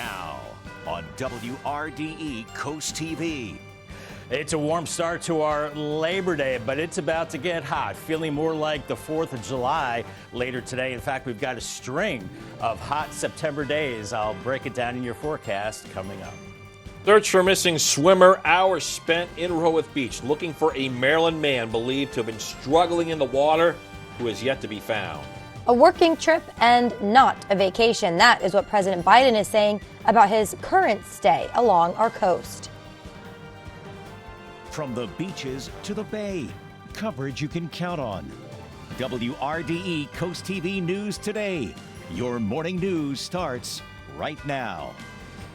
Now on WRDE Coast TV. It's a warm start to our Labor Day, but it's about to get hot, feeling more like the 4th of July later today. In fact, we've got a string of hot September days. I'll break it down in your forecast coming up. Search for missing swimmer, hours spent in Rehoboth Beach looking for a Maryland man believed to have been struggling in the water who is yet to be found. A working trip and not a vacation. That is what President Biden is saying about his current stay along our coast. From the beaches to the bay, coverage you can count on. WRDE Coast TV News Today. Your morning news starts right now.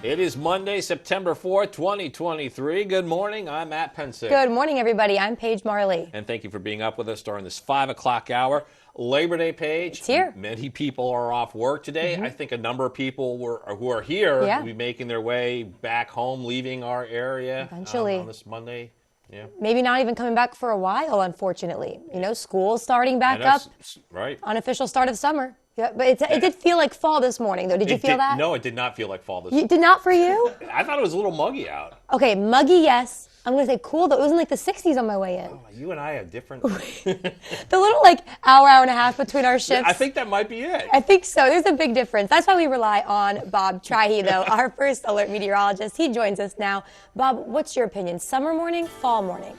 It is Monday, September 4th, 2023. Good morning. I'm Matt Pensick. Good morning, everybody. I'm Paige Marley. And thank you for being up with us during this 5 o'clock hour. Labor Day, Paige. It's here. Many people are off work today. I think a number of people who are here will be making their way back home, leaving our area eventually on this Monday. Yeah. Maybe not even coming back for a while, unfortunately. You know, school's starting back up. Right. Unofficial start of summer. Yeah, but it did feel like fall this morning, though. Did you feel that? No, it did not feel like fall this morning. It did not for you? I thought it was a little muggy out. Okay, muggy, yes. I'm going to say cool, though. It was in like the 60s on my way in. Oh, you and I have different... The little hour and a half between our shifts. I think that might be it. I think so. There's a big difference. That's why we rely on Bob Trihey, though, our first alert meteorologist. He joins us now. Bob, what's your opinion? Summer morning, fall morning?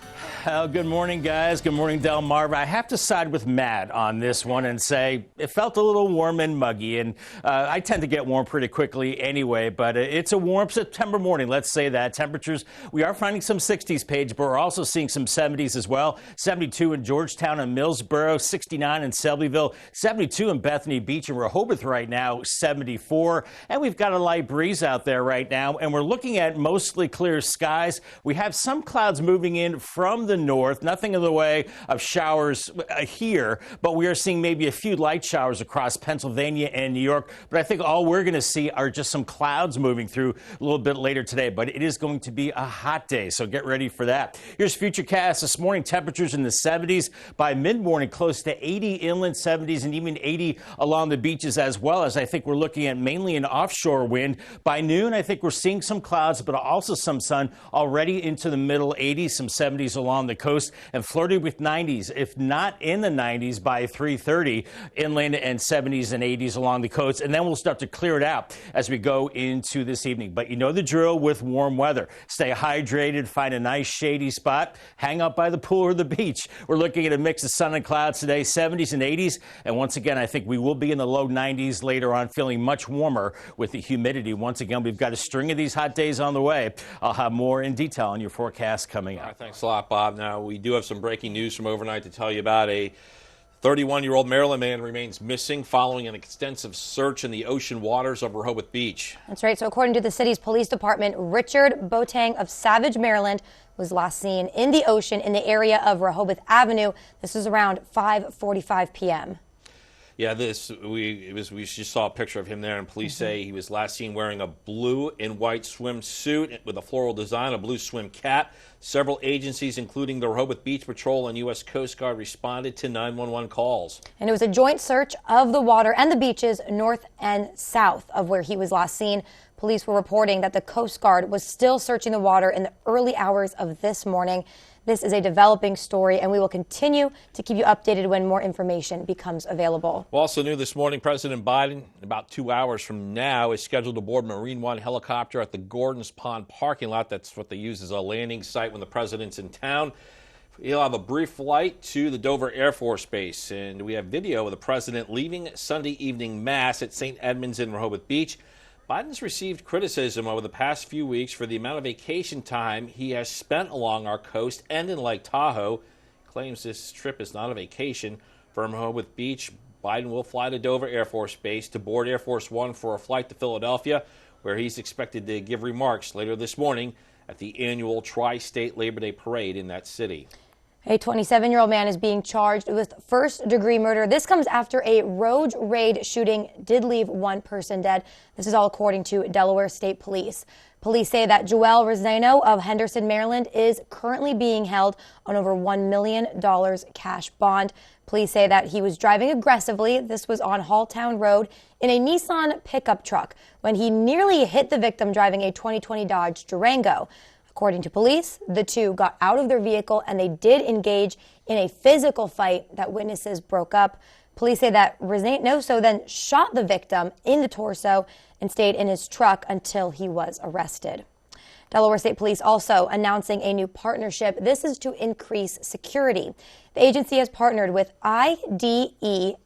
Good morning, guys. Good morning, Delmarva. I have to side with Matt on this one and say it felt a little warm and muggy, and I tend to get warm pretty quickly anyway, but it's a warm September morning, let's say that. Temperatures, we are finding some 60s, Paige, but we're also seeing some 70s as well. 72 in Georgetown and Millsboro, 69 in Selbyville, 72 in Bethany Beach and Rehoboth right now, 74. And we've got a light breeze out there right now, and we're looking at mostly clear skies. We have some clouds moving in from the north, nothing in the way of showers here, but we are seeing maybe a few light showers across Pennsylvania and New York. But I think all we're going to see are just some clouds moving through a little bit later today. But it is going to be a hot day, so get ready for that. Here's Futurecast this morning. Temperatures in the 70s by mid-morning, close to 80 inland, 70s, and even 80 along the beaches as well, as I think we're looking at mainly an offshore wind. By noon, I think we're seeing some clouds, but also some sun already into the middle 80s, some 70s along the coast, and flirting with 90s, if not in the 90s by 3:30 inland, and 70s and 80s along the coast. And then we'll start to clear it out as we go into this evening. But you know the drill with warm weather. Stay hydrated, find a nice shady spot, hang out by the pool or the beach. We're looking at a mix of sun and clouds today, 70s and 80s. And once again, I think we will be in the low 90s later on, feeling much warmer with the humidity. Once again, we've got a string of these hot days on the way. I'll have more in detail on your forecast coming up. All right, thanks a lot, Bob. Now, we do have some breaking news from overnight to tell you about. A 31-year-old Maryland man remains missing following an extensive search in the ocean waters of Rehoboth Beach. That's right. So according to the city's police department, Richard Boateng of Savage, Maryland, was last seen in the ocean in the area of Rehoboth Avenue. This was around 5:45 p.m. Yeah, we just saw a picture of him there, and police say he was last seen wearing a blue and white swimsuit with a floral design, a blue swim cap. Several agencies, including the Rehoboth Beach Patrol and U.S. Coast Guard, responded to 911 calls. And it was a joint search of the water and the beaches north and south of where he was last seen. Police were reporting that the Coast Guard was still searching the water in the early hours of this morning. This is a developing story, and we will continue to keep you updated when more information becomes available. Well, also new this morning, President Biden, in about 2 hours from now, is scheduled to board Marine One helicopter at the Gordons Pond parking lot. That's what they use as a landing site when the president's in town. He'll have a brief flight to the Dover Air Force Base, and we have video of the president leaving Sunday evening mass at St. Edmunds in Rehoboth Beach. Biden's received criticism over the past few weeks for the amount of vacation time he has spent along our coast and in Lake Tahoe. He claims this trip is not a vacation. From Rehoboth Beach, Biden will fly to Dover Air Force Base to board Air Force One for a flight to Philadelphia, where he's expected to give remarks later this morning at the annual Tri-State Labor Day Parade in that city. A 27-year-old man is being charged with first-degree murder. This comes after a road raid shooting did leave one person dead. This is all according to Delaware State Police. Police say that Joel Rosano of Henderson, Maryland, is currently being held on over $1 million cash bond. Police say that he was driving aggressively. This was on Halltown Road in a Nissan pickup truck when he nearly hit the victim driving a 2020 Dodge Durango. According to police, the two got out of their vehicle and they did engage in a physical fight that witnesses broke up. Police say that Rosano then shot the victim in the torso and stayed in his truck until he was arrested. Delaware State Police also announcing a new partnership. This is to increase security. The agency has partnered with IDEMIA.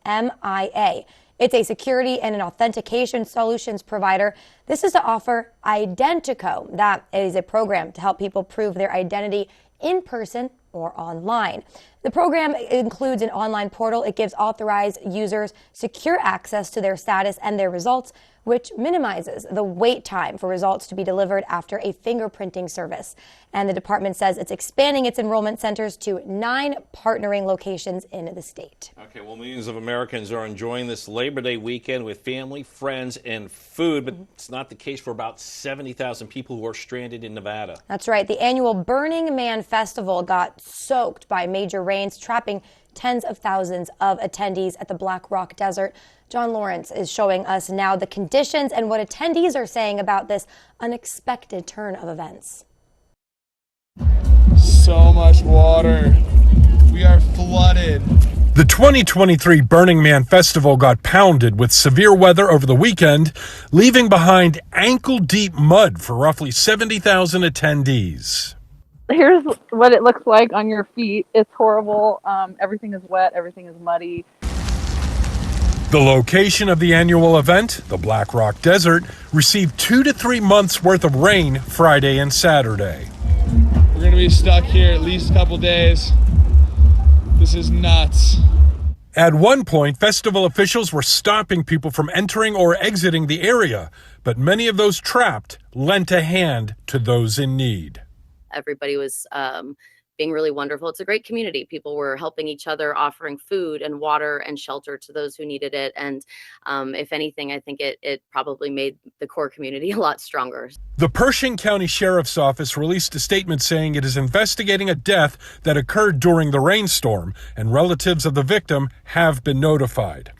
It's a security and an authentication solutions provider. This is to offer Identico. That is a program to help people prove their identity in person or online. The program includes an online portal. It gives authorized users secure access to their status and their results, which minimizes the wait time for results to be delivered after a fingerprinting service. And the department says it's expanding its enrollment centers to 9 partnering locations in the state. Okay, well, millions of Americans are enjoying this Labor Day weekend with family, friends, and food, but it's not the case for about 70,000 people who are stranded in Nevada. That's right. The annual Burning Man Festival got soaked by major rains, trapping tens of thousands of attendees at the Black Rock Desert. John Lawrence is showing us now the conditions and what attendees are saying about this unexpected turn of events. So much water. We are flooded. The 2023 Burning Man Festival got pounded with severe weather over the weekend, leaving behind ankle-deep mud for roughly 70,000 attendees. Here's what it looks like on your feet. It's horrible. Everything is wet. Everything is muddy. The location of the annual event, the Black Rock Desert, received 2 to 3 months worth of rain Friday and Saturday. We're going to be stuck here at least a couple days. This is nuts. At one point, festival officials were stopping people from entering or exiting the area, but many of those trapped lent a hand to those in need. Everybody was being really wonderful. It's a great community. People were helping each other, offering food and water and shelter to those who needed it. And if anything, I think it probably made the core community a lot stronger. The Pershing County Sheriff's Office released a statement saying it is investigating a death that occurred during the rainstorm, and relatives of the victim have been notified.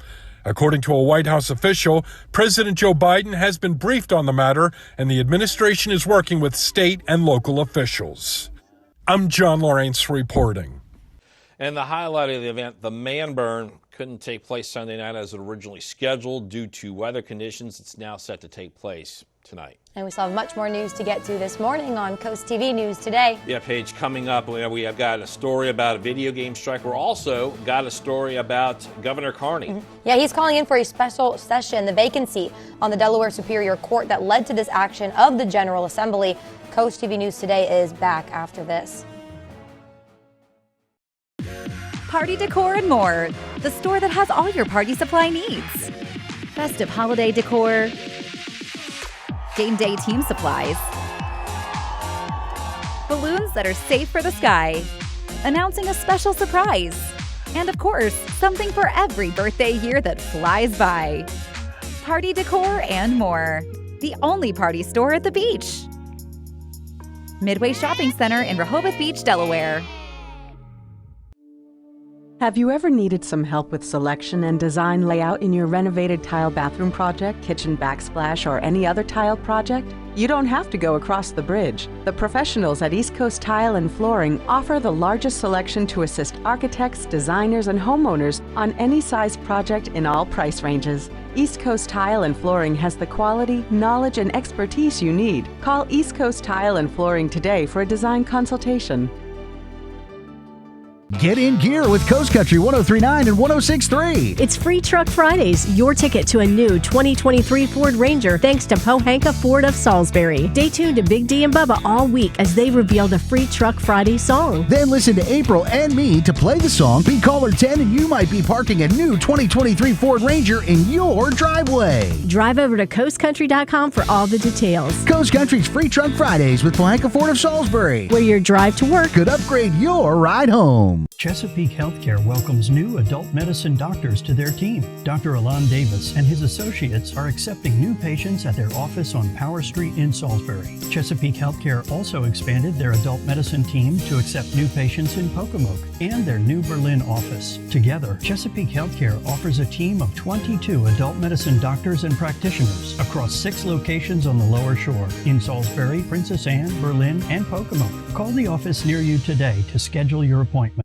According to a White House official, President Joe Biden has been briefed on the matter, and the administration is working with state and local officials. I'm John Lawrence reporting. And the highlight of the event, the man burn, couldn't take place Sunday night as originally scheduled due to weather conditions. It's now set to take place tonight. And we still have much more news to get to this morning on CoastTV News Today. Yeah, Paige, coming up, we have got a story about a video game strike. We're also got a story about Governor Carney. Yeah, he's calling in for a special session, the vacancy on the Delaware Superior Court that led to this action of the General Assembly. CoastTV News Today is back after this. Party decor and more. The store that has all your party supply needs. Festive holiday decor. Game day team supplies. Balloons that are safe for the sky. Announcing a special surprise. And of course, something for every birthday year that flies by. Party decor and more. The only party store at the beach. Midway Shopping Center in Rehoboth Beach, Delaware. Have you ever needed some help with selection and design layout in your renovated tile bathroom project, kitchen backsplash, or any other tile project? You don't have to go across the bridge. The professionals at East Coast Tile and Flooring offer the largest selection to assist architects, designers, and homeowners on any size project in all price ranges. East Coast Tile and Flooring has the quality, knowledge, and expertise you need. Call East Coast Tile and Flooring today for a design consultation. Get in gear with Coast Country 103.9 and 106.3. It's Free Truck Fridays, your ticket to a new 2023 Ford Ranger thanks to Pohanka Ford of Salisbury. Stay tuned to Big D and Bubba all week as they reveal the Free Truck Friday song. Then listen to April and me to play the song. Be caller 10 and you might be parking a new 2023 Ford Ranger in your driveway. Drive over to coastcountry.com for all the details. Coast Country's Free Truck Fridays with Pohanka Ford of Salisbury, where your drive to work could upgrade your ride home. Chesapeake Healthcare welcomes new adult medicine doctors to their team. Dr. Alon Davis and his associates are accepting new patients at their office on Power Street in Salisbury. Chesapeake Healthcare also expanded their adult medicine team to accept new patients in Pocomoke and their new Berlin office. Together, Chesapeake Healthcare offers a team of 22 adult medicine doctors and practitioners across 6 locations on the Lower Shore in Salisbury, Princess Anne, Berlin, and Pocomoke. Call the office near you today to schedule your appointment.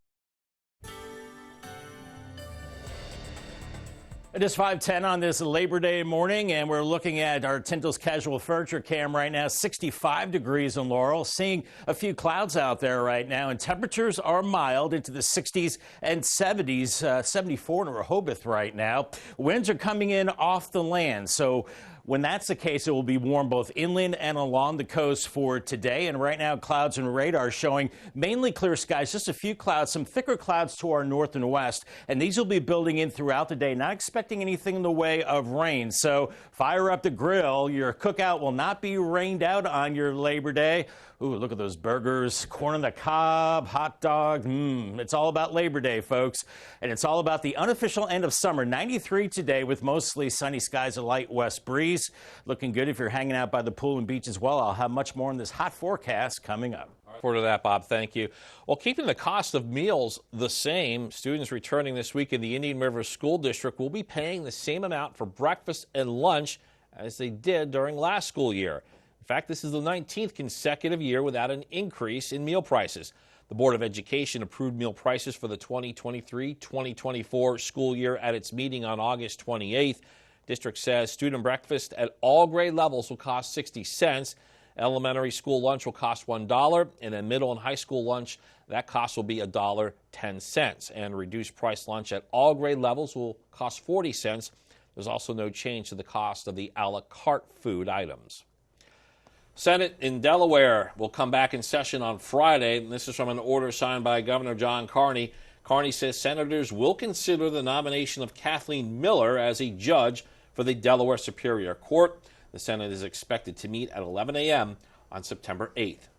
It is 5:10 on this Labor Day morning, and we're looking at our Tintel's Casual Furniture Cam right now. 65 degrees in Laurel, seeing a few clouds out there right now, and temperatures are mild into the 60s and 70s, 74 in Rehoboth right now. Winds are coming in off the land, so when that's the case, it will be warm both inland and along the coast for today. And right now, clouds and radar showing mainly clear skies, just a few clouds, some thicker clouds to our north and west. And these will be building in throughout the day, not expecting anything in the way of rain. So fire up the grill. Your cookout will not be rained out on your Labor Day. Ooh, look at those burgers, corn on the cob, hot dog. It's all about Labor Day, folks. And it's all about the unofficial end of summer. 93 today with mostly sunny skies, a light west breeze. Looking good if you're hanging out by the pool and beach as well. I'll have much more on this hot forecast coming up. Forward to that, Bob. Thank you. Well, keeping the cost of meals the same, students returning this week in the Indian River School District will be paying the same amount for breakfast and lunch as they did during last school year. In fact, this is the 19th consecutive year without an increase in meal prices. The Board of Education approved meal prices for the 2023-2024 school year at its meeting on August 28th. District says student breakfast at all grade levels will cost 60 cents. Elementary school lunch will cost $1, and then middle and high school lunch, that cost will be $1.10. And reduced price lunch at all grade levels will cost 40 cents. There's also no change to the cost of the a la carte food items. Senate in Delaware will come back in session on Friday. And this is from an order signed by Governor John Carney. Carney says senators will consider the nomination of Kathleen Miller as a judge for the Delaware Superior Court. The Senate is expected to meet at 11 a.m. on September 8th.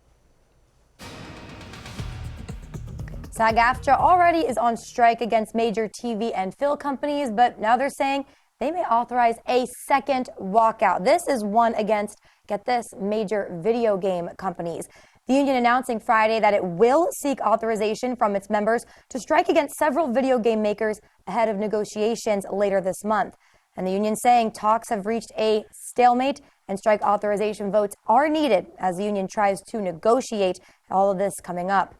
SAG-AFTRA already is on strike against major TV and film companies, but now they're saying they may authorize a second walkout. This is one against, get this, major video game companies. The union announcing Friday that it will seek authorization from its members to strike against several video game makers ahead of negotiations later this month. And the union saying talks have reached a stalemate and strike authorization votes are needed as the union tries to negotiate all of this coming up.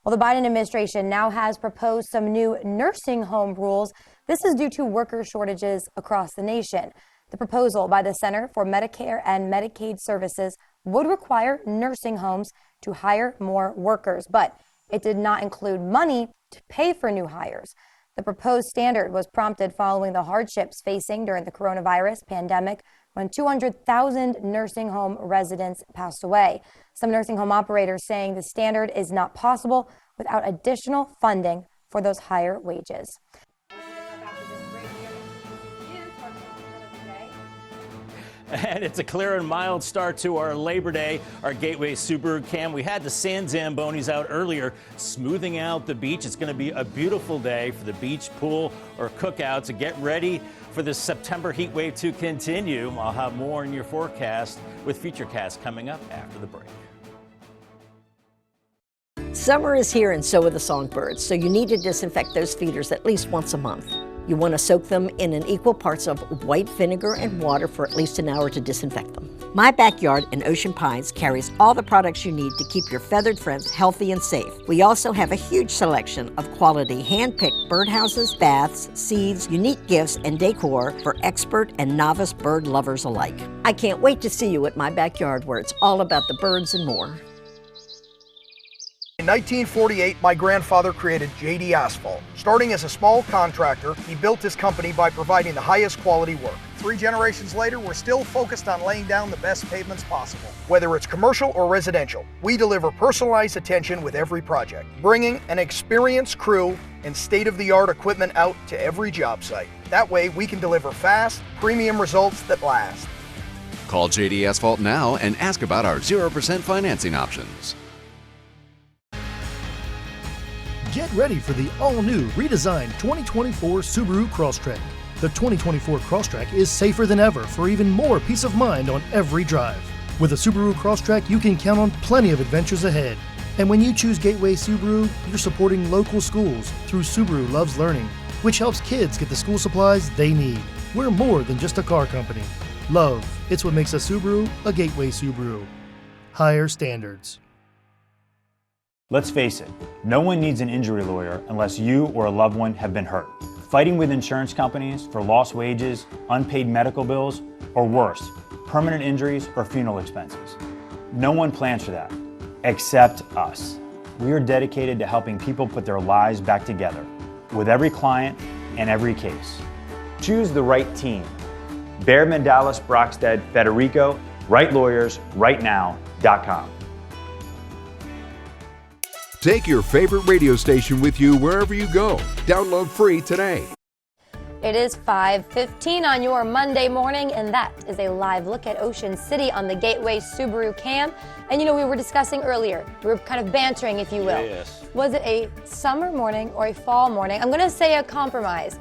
Well, the Biden administration now has proposed some new nursing home rules. This is due to worker shortages across the nation. The proposal by the Center for Medicare and Medicaid Services would require nursing homes to hire more workers, but it did not include money to pay for new hires. The proposed standard was prompted following the hardships facing during the coronavirus pandemic when 200,000 nursing home residents passed away. Some nursing home operators saying the standard is not possible without additional funding for those higher wages. And it's a clear and mild start to our Labor Day, our Gateway Subaru Cam. We had the sand Zambonis out earlier, smoothing out the beach. It's going to be a beautiful day for the beach, pool, or cookout. So get ready for this September heat wave to continue. I'll have more in your forecast with Futurecast coming up after the break. Summer is here and so are the songbirds, so you need to disinfect those feeders at least once a month. You want to soak them in an equal parts of white vinegar and water for at least an hour to disinfect them. My Backyard in Ocean Pines carries all the products you need to keep your feathered friends healthy and safe. We also have a huge selection of quality hand-picked birdhouses, baths, seeds, unique gifts, and decor for expert and novice bird lovers alike. I can't wait to see you at My Backyard, where it's all about the birds and more. 1948, my grandfather created JD Asphalt. Starting as a small contractor, he built his company by providing the highest quality work. 3 generations later, we're still focused on laying down the best pavements possible. Whether it's commercial or residential, we deliver personalized attention with every project, bringing an experienced crew and state-of-the-art equipment out to every job site. That way, we can deliver fast, premium results that last. Call JD Asphalt now and ask about our 0% financing options. Get ready for the all-new, redesigned 2024 Subaru Crosstrek. The 2024 Crosstrek is safer than ever for even more peace of mind on every drive. With a Subaru Crosstrek, you can count on plenty of adventures ahead. And when you choose Gateway Subaru, you're supporting local schools through Subaru Loves Learning, which helps kids get the school supplies they need. We're more than just a car company. Love, it's what makes a Subaru a Gateway Subaru. Higher standards. Let's face it, no one needs an injury lawyer unless you or a loved one have been hurt. Fighting with insurance companies for lost wages, unpaid medical bills, or worse, permanent injuries or funeral expenses. No one plans for that, except us. We are dedicated to helping people put their lives back together with every client and every case. Choose the right team. Baird, Mandalis, Brockstead, Federico, rightlawyersrightnow.com. Take your favorite radio station with you wherever you go. Download free today. It is 5:15 on your Monday morning, and that is a live look at Ocean City on the Gateway Subaru Cam. And you know, we were discussing earlier, we were kind of bantering, if you will. Yes. Was it a summer morning or a fall morning? I'm going to say a compromise.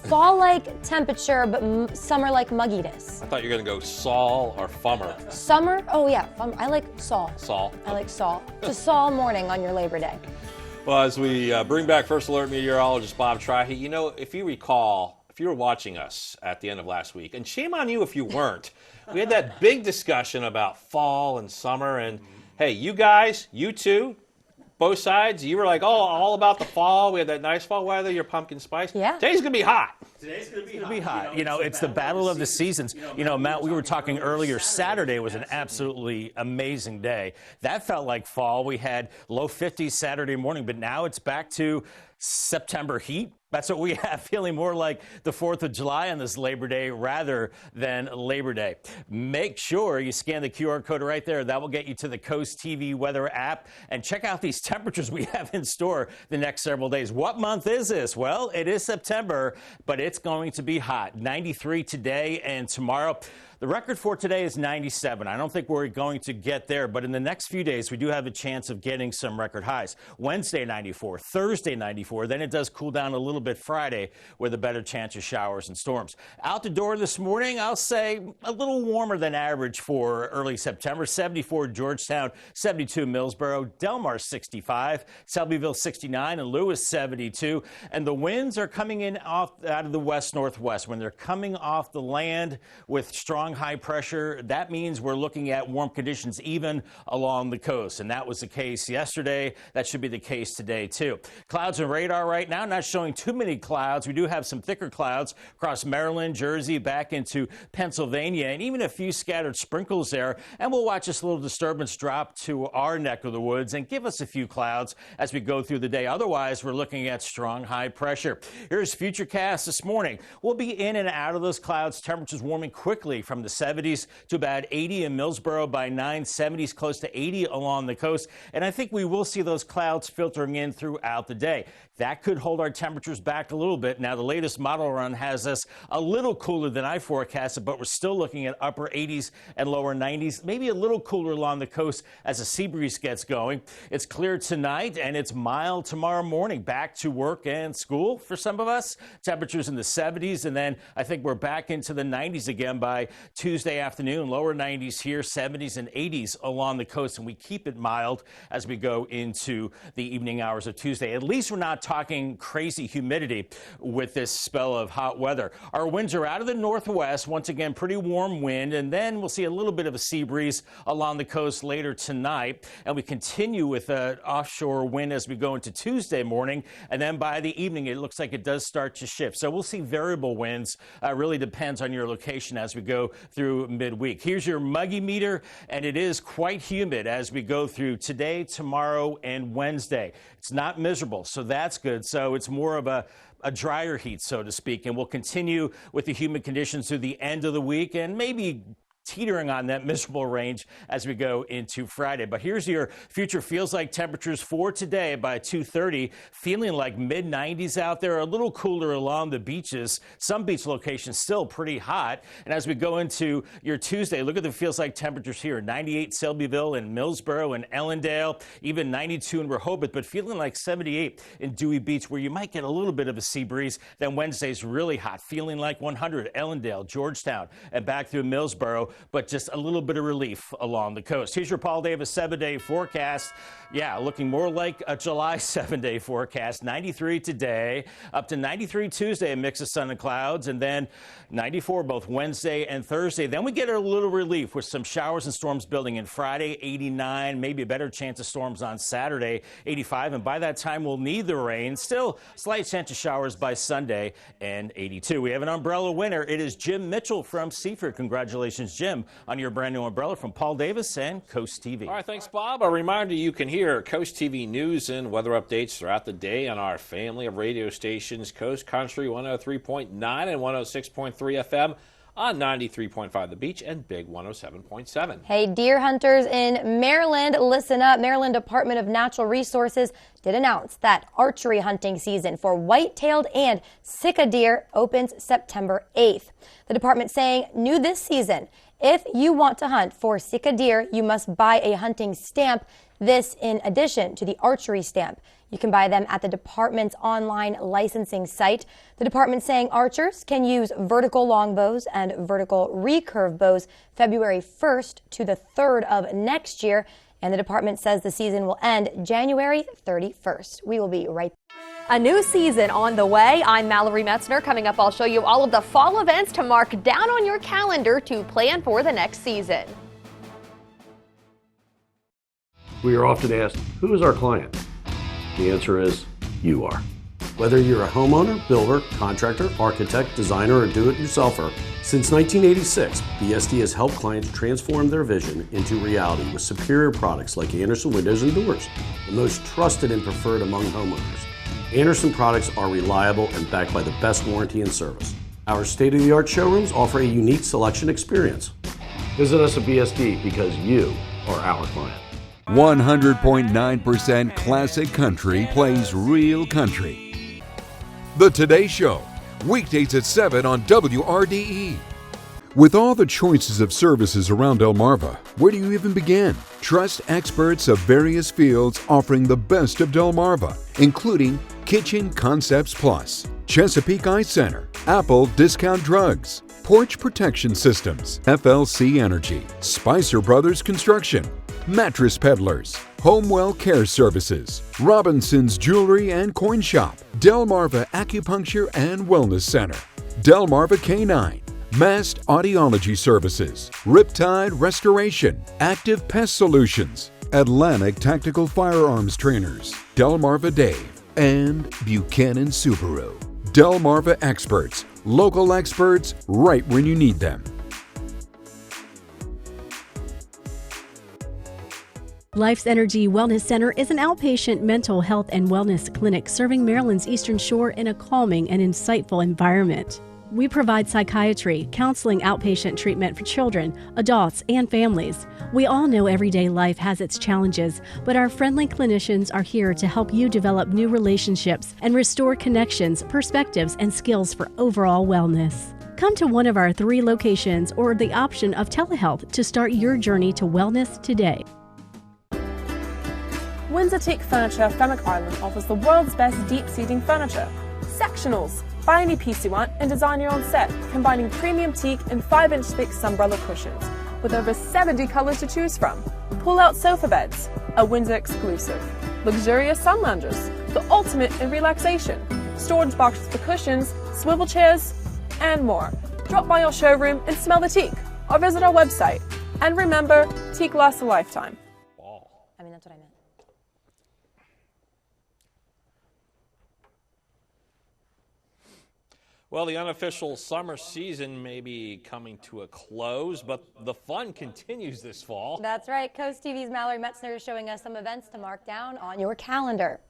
Fall-like temperature, but summer-like mugginess. I thought you were going to go Saul or Fummer. Summer? Oh, yeah. I like Saul. Saul. I like Saul. Just Saul morning on your Labor Day. Well, as we bring back First Alert meteorologist Bob Trahey, you know, if you recall, if you were watching us at the end of last week, and shame on you if you weren't, we had that big discussion about fall and summer, and hey, you guys, you too, both sides, you were like, oh, all about the fall. We had that nice fall weather, your pumpkin spice. Yeah. Today's going to be hot. Today's going to be hot. You know, it's the battle of the seasons. You know, Matt, we were talking earlier, Saturday was an absolutely amazing day. That felt like fall. We had low 50s Saturday morning, but now it's back to September heat. That's what we have, feeling more like the 4th of July on this Labor Day rather than Labor Day. Make sure you scan the QR code right there. That will get you to the CoastTV weather app. And check out these temperatures we have in store the next several days. What month is this? Well, it is September, but it's going to be hot. 93 today and tomorrow. The record for today is 97. I don't think we're going to get there, but in the next few days, we do have a chance of getting some record highs. Wednesday, 94, Thursday, 94. Then it does cool down a little bit Friday with a better chance of showers and storms. Out the door this morning, I'll say a little warmer than average for early September. 74 Georgetown, 72 Millsboro, Delmar 65, Selbyville 69, and Lewis 72. And the winds are coming in out of the west-northwest. When they're coming off the land with strong high pressure, that means we're looking at warm conditions even along the coast. And that was the case yesterday. That should be the case today, too. Clouds and radar right now, not showing too many clouds. We do have some thicker clouds across Maryland, Jersey, back into Pennsylvania, and even a few scattered sprinkles there. And we'll watch this little disturbance drop to our neck of the woods and give us a few clouds as we go through the day. Otherwise, we're looking at strong high pressure. Here's Futurecast this morning. We'll be in and out of those clouds. Temperatures warming quickly from the 70s to about 80 in Millsboro by 9, 70s close to 80 along the coast. And I think we will see those clouds filtering in throughout the day. That could hold our temperatures back a little bit. Now, the latest model run has us a little cooler than I forecasted, but we're still looking at upper 80s and lower 90s, maybe a little cooler along the coast as the sea breeze gets going. It's clear tonight, and it's mild tomorrow morning. Back to work and school for some of us. Temperatures in the 70s, and then I think we're back into the 90s again by Tuesday afternoon. Lower 90s here, 70s and 80s along the coast, and we keep it mild as we go into the evening hours of Tuesday. At least we're not talking crazy humidity with this spell of hot weather. Our winds are out of the northwest. Once again, pretty warm wind, and then we'll see a little bit of a sea breeze along the coast later tonight. And we continue with an offshore wind as we go into Tuesday morning, and then by the evening, it looks like it does start to shift. So we'll see variable winds. Really depends on your location as we go through midweek. Here's your muggy meter, and it is quite humid as we go through today, tomorrow, and Wednesday. It's not miserable, so that's good. So it's more of a drier heat, so to speak, and we'll continue with the humid conditions through the end of the week and maybe teetering on that miserable range as we go into Friday. But here's your future feels like temperatures for today by 2:30, feeling like mid-90s out there, a little cooler along the beaches. Some beach locations still pretty hot. And as we go into your Tuesday, look at the feels like temperatures here. 98 Selbyville and Millsboro and Ellendale, even 92 in Rehoboth, but feeling like 78 in Dewey Beach, where you might get a little bit of a sea breeze. Then Wednesday's really hot, feeling like 100 Ellendale, Georgetown, and back through Millsboro, but just a little bit of relief along the coast. Here's your Paul Davis 7-day forecast. Yeah, looking more like a July 7-day forecast. 93 today, up to 93 Tuesday, a mix of sun and clouds, and then 94 both Wednesday and Thursday. Then we get a little relief with some showers and storms building in Friday, 89, maybe a better chance of storms on Saturday, 85, and by that time we'll need the rain. Still slight chance of showers by Sunday, and 82. We have an umbrella winner. It is Jim Mitchell from Seaford. Congratulations, Jim, on your brand new umbrella from Paul Davis and Coast TV. All right, thanks, Bob. A reminder, you can hear Coast TV news and weather updates throughout the day on our family of radio stations, Coast Country 103.9 and 106.3 FM, on 93.5 The Beach and Big 107.7. Hey, deer hunters in Maryland, listen up. Maryland Department of Natural Resources did announce that archery hunting season for white-tailed and Sika deer opens September 8th. The department saying new this season, if you want to hunt for Sika deer, you must buy a hunting stamp. This in addition to the archery stamp. You can buy them at the department's online licensing site. The department saying archers can use vertical longbows and vertical recurve bows February 1st to the 3rd of next year. And the department says the season will end January 31st. We will be right back. A new season on the way. I'm Mallory Metzner. Coming up, I'll show you all of the fall events to mark down on your calendar to plan for the next season. We are often asked, who is our client? The answer is, you are. Whether you're a homeowner, builder, contractor, architect, designer, or do-it-yourselfer, since 1986, BSD has helped clients transform their vision into reality with superior products like Andersen Windows and Doors, the most trusted and preferred among homeowners. Andersen products are reliable and backed by the best warranty and service. Our state-of-the-art showrooms offer a unique selection experience. Visit us at BSD because you are our client. 100.9% classic country plays real country. The Today Show, weekdays at 7 on WRDE. With all the choices of services around Delmarva, where do you even begin? Trust experts of various fields offering the best of Delmarva, including Kitchen Concepts Plus, Chesapeake Eye Center, Apple Discount Drugs, Porch Protection Systems, FLC Energy, Spicer Brothers Construction, Mattress Peddlers, Homewell Care Services, Robinson's Jewelry and Coin Shop, Delmarva Acupuncture and Wellness Center, Delmarva Canine, Mast Audiology Services, Riptide Restoration, Active Pest Solutions, Atlantic Tactical Firearms Trainers, Delmarva Dave, and Buchanan Subaru. Delmarva experts, local experts, right when you need them. Life's Energy Wellness Center is an outpatient mental health and wellness clinic serving Maryland's Eastern Shore in a calming and insightful environment. We provide psychiatry, counseling, outpatient treatment for children, adults, and families. We all know everyday life has its challenges, but our friendly clinicians are here to help you develop new relationships and restore connections, perspectives, and skills for overall wellness. Come to one of our 3 locations or the option of telehealth to start your journey to wellness today. Windsor Teak Furniture, Fenwick Island offers the world's best deep-seating furniture. Sectionals. Buy any piece you want and design your own set, combining premium teak and 5-inch thick sunbrella cushions, with over 70 colors to choose from. Pull-out sofa beds, a Windsor exclusive. Luxurious sun loungers, the ultimate in relaxation. Storage boxes for cushions, swivel chairs, and more. Drop by our showroom and smell the teak, or visit our website. And remember, teak lasts a lifetime. I mean, that's what I meant. Well, the unofficial summer season may be coming to a close, but the fun continues this fall. That's right. Coast TV's Mallory Metzner is showing us some events to mark down on your calendar.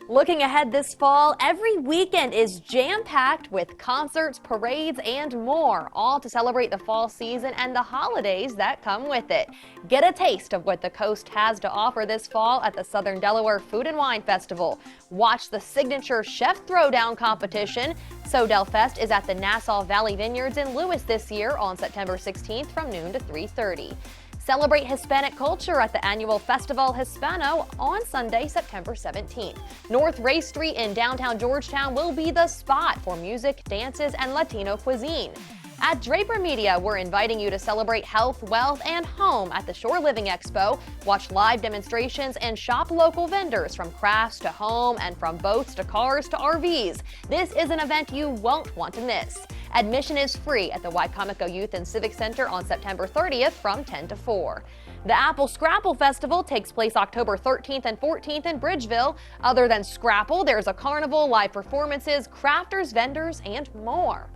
Looking ahead this fall, every weekend is jam-packed with concerts, parades, and more, all to celebrate the fall season and the holidays that come with it. Get a taste of what the coast has to offer this fall at the Southern Delaware Food and Wine Festival. Watch the signature Chef Throwdown competition. Sodell Fest is at the Nassau Valley Vineyards in Lewis this year on September 16th from noon to 3:30. Celebrate Hispanic culture at the annual Festival Hispano on Sunday, September 17th. North Ray Street in downtown Georgetown will be the spot for music, dances, and Latino cuisine. At Draper Media, we're inviting you to celebrate health, wealth, and home at the Shore Living Expo. Watch live demonstrations and shop local vendors from crafts to home and from boats to cars to RVs. This is an event you won't want to miss. Admission is free at the Wycomico Youth and Civic Center on September 30th from 10 to 4. The Apple Scrapple Festival takes place October 13th and 14th in Bridgeville. Other than Scrapple, there's a carnival, live performances, crafters, vendors, and more.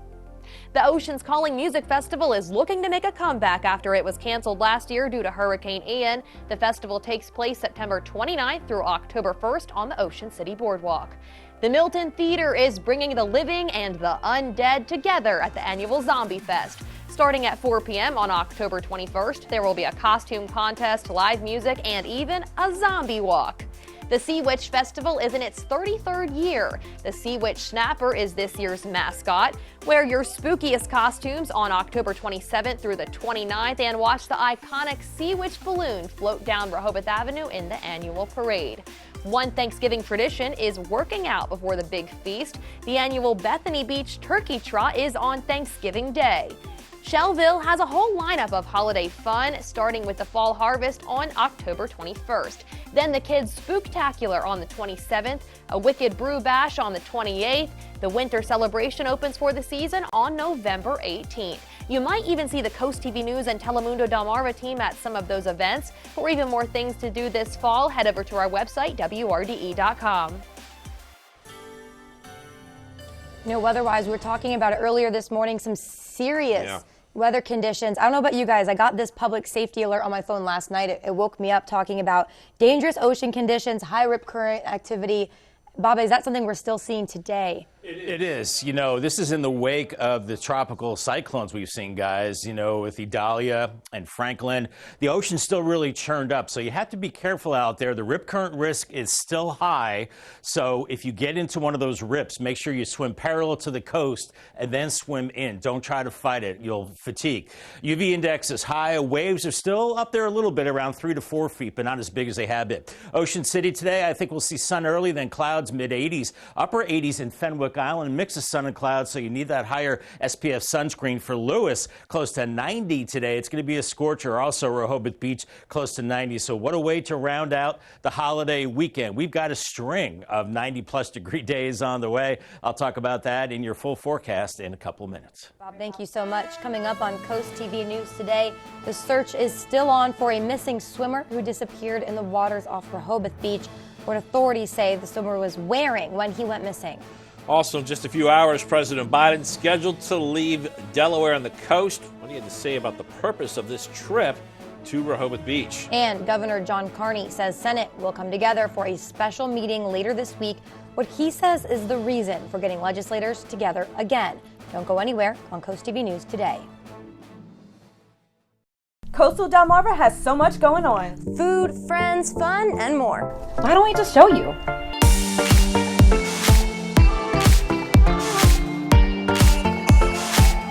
The Oceans Calling Music Festival is looking to make a comeback after it was canceled last year due to Hurricane Ian. The festival takes place September 29th through October 1st on the Ocean City Boardwalk. The Milton Theater is bringing the living and the undead together at the annual Zombie Fest. Starting at 4 p.m. on October 21st, there will be a costume contest, live music, and even a zombie walk. The Sea Witch Festival is in its 33rd year. The Sea Witch Snapper is this year's mascot. Wear your spookiest costumes on October 27th through the 29th and watch the iconic Sea Witch balloon float down Rehoboth Avenue in the annual parade. One Thanksgiving tradition is working out before the big feast. The annual Bethany Beach Turkey Trot is on Thanksgiving Day. Shelville has a whole lineup of holiday fun, starting with the Fall Harvest on October 21st. Then the Kids Spooktacular on the 27th, a Wicked Brew Bash on the 28th. The Winter Celebration opens for the season on November 18th. You might even see the Coast TV News and Telemundo Delmarva team at some of those events. For even more things to do this fall, head over to our website, WRDE.com. You know, weather-wise, we were talking about it earlier this morning, some serious weather conditions. I don't know about you guys. I got this public safety alert on my phone last night. It woke me up talking about dangerous ocean conditions, high rip current activity. Bob, is that something we're still seeing today? It is. You know, this is in the wake of the tropical cyclones we've seen, guys, you know, with Idalia and Franklin. The ocean's still really churned up, so you have to be careful out there. The rip current risk is still high, so if you get into one of those rips, make sure you swim parallel to the coast and then swim in. Don't try to fight it. You'll fatigue. UV index is high. Waves are still up there a little bit, around 3 to 4 feet, but not as big as they have been. Ocean City today, I think we'll see sun early, then clouds, mid-80s, upper 80s in Fenwick Island, mix of sun and clouds, so you need that higher SPF sunscreen. For Lewis, close to 90 today. It's going to be a scorcher. Also, Rehoboth Beach, close to 90. So what a way to round out the holiday weekend. We've got a string of 90-plus degree days on the way. I'll talk about that in your full forecast in a couple minutes. Bob, thank you so much. Coming up on Coast TV News today, the search is still on for a missing swimmer who disappeared in the waters off Rehoboth Beach. What authorities say the swimmer was wearing when he went missing. Also, in just a few hours, President Biden scheduled to leave Delaware on the coast. What do you have to say about the purpose of this trip to Rehoboth Beach? And Governor John Carney says Senate will come together for a special meeting later this week. What he says is the reason for getting legislators together again. Don't go anywhere on Coast TV News today. Coastal Delmarva has so much going on. Food, friends, fun, and more. Why don't we just show you?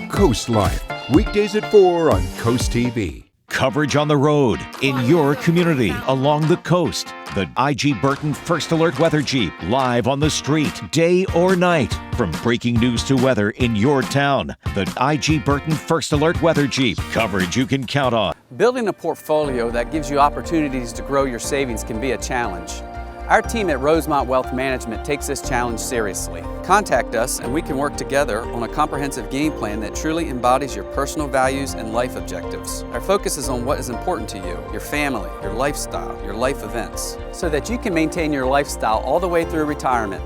Coast Life, weekdays at 4 on Coast TV. Coverage on the road, in your community, along the coast. The IG Burton First Alert Weather Jeep, live on the street, day or night. From breaking news to weather in your town. The IG Burton First Alert Weather Jeep, coverage you can count on. Building a portfolio that gives you opportunities to grow your savings can be a challenge. Our team at Rosemont Wealth Management takes this challenge seriously. Contact us and we can work together on a comprehensive game plan that truly embodies your personal values and life objectives. Our focus is on what is important to you, your family, your lifestyle, your life events, so that you can maintain your lifestyle all the way through retirement.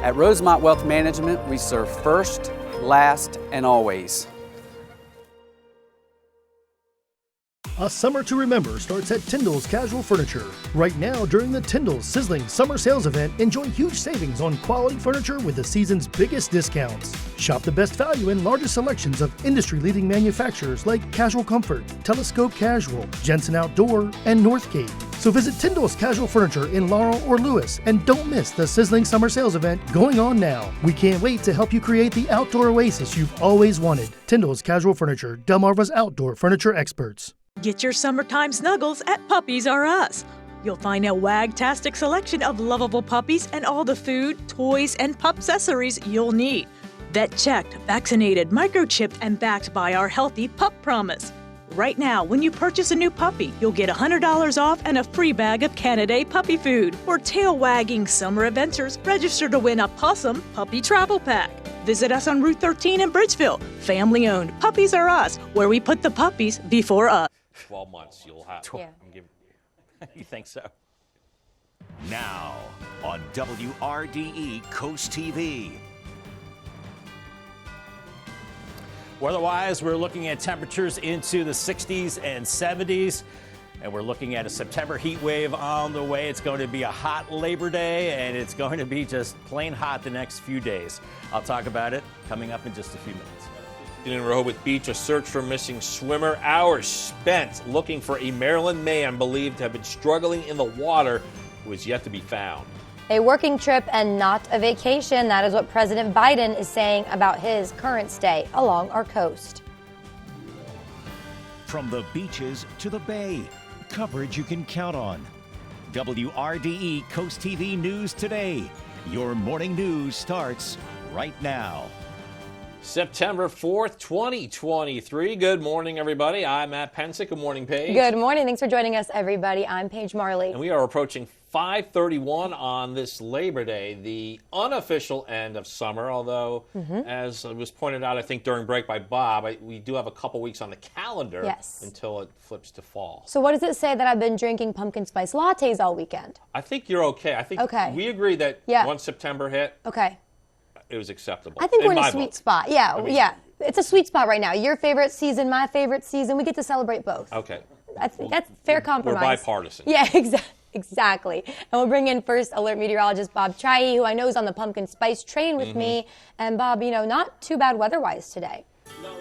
At Rosemont Wealth Management, we serve first, last, and always. A summer to remember starts at Tyndall's Casual Furniture. Right now, during the Tyndall's Sizzling Summer Sales Event, enjoy huge savings on quality furniture with the season's biggest discounts. Shop the best value and largest selections of industry-leading manufacturers like Casual Comfort, Telescope Casual, Jensen Outdoor, and Northgate. So visit Tyndall's Casual Furniture in Laurel or Lewis and don't miss the Sizzling Summer Sales Event going on now. We can't wait to help you create the outdoor oasis you've always wanted. Tyndall's Casual Furniture, Delmarva's outdoor furniture experts. Get your summertime snuggles at Puppies R Us. You'll find a wag-tastic selection of lovable puppies and all the food, toys, and pup accessories you'll need. Vet-checked, vaccinated, microchipped, and backed by our Healthy Pup Promise. Right now, when you purchase a new puppy, you'll get $100 off and a free bag of Canada puppy food. Or tail-wagging summer adventures, register to win a Possum Puppy Travel Pack. Visit us on Route 13 in Bridgeville. Family-owned Puppies R Us, where we put the puppies before us. 12 months you'll have. Yeah. You think so? Now on WRDE Coast TV. Weather-wise, we're looking at temperatures into the 60s and 70s. And we're looking at a September heat wave on the way. It's going to be a hot Labor Day, and it's going to be just plain hot the next few days. I'll talk about it coming up in just a few minutes. In Rehoboth Beach, a search for missing swimmer. Hours spent looking for a Maryland man believed to have been struggling in the water who is yet to be found. A working trip and not a vacation. That is what President Biden is saying about his current stay along our coast. From the beaches to the bay, coverage you can count on. WRDE Coast TV News Today. Your morning news starts right now. September 4th, 2023. Good morning, everybody. I'm Matt Pensick. Good morning, Paige. Good morning. Thanks for joining us, everybody. I'm Paige Marley. And we are approaching 5:31 on this Labor Day, the unofficial end of summer, although, as was pointed out, I think, during break by Bob, we do have a couple weeks on the calendar until it flips to fall. So what does it say that I've been drinking pumpkin spice lattes all weekend? I think you're okay. I think we agree that once September hit, it was acceptable. I think we're in a sweet spot. Yeah, it's a sweet spot right now. Your favorite season, my favorite season. We get to celebrate both. Okay. I think that's fair compromise. We're bipartisan. Yeah, exactly. And we'll bring in first alert meteorologist Bob Triey, who I know is on the pumpkin spice train with me. And Bob, not too bad weather-wise today.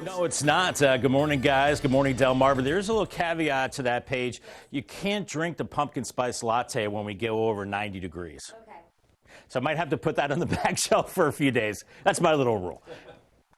No, it's not. Good morning, guys. Good morning, Delmarva. There's a little caveat to that page. You can't drink the pumpkin spice latte when we go over 90 degrees. So I might have to put that on the back shelf for a few days. That's my little rule.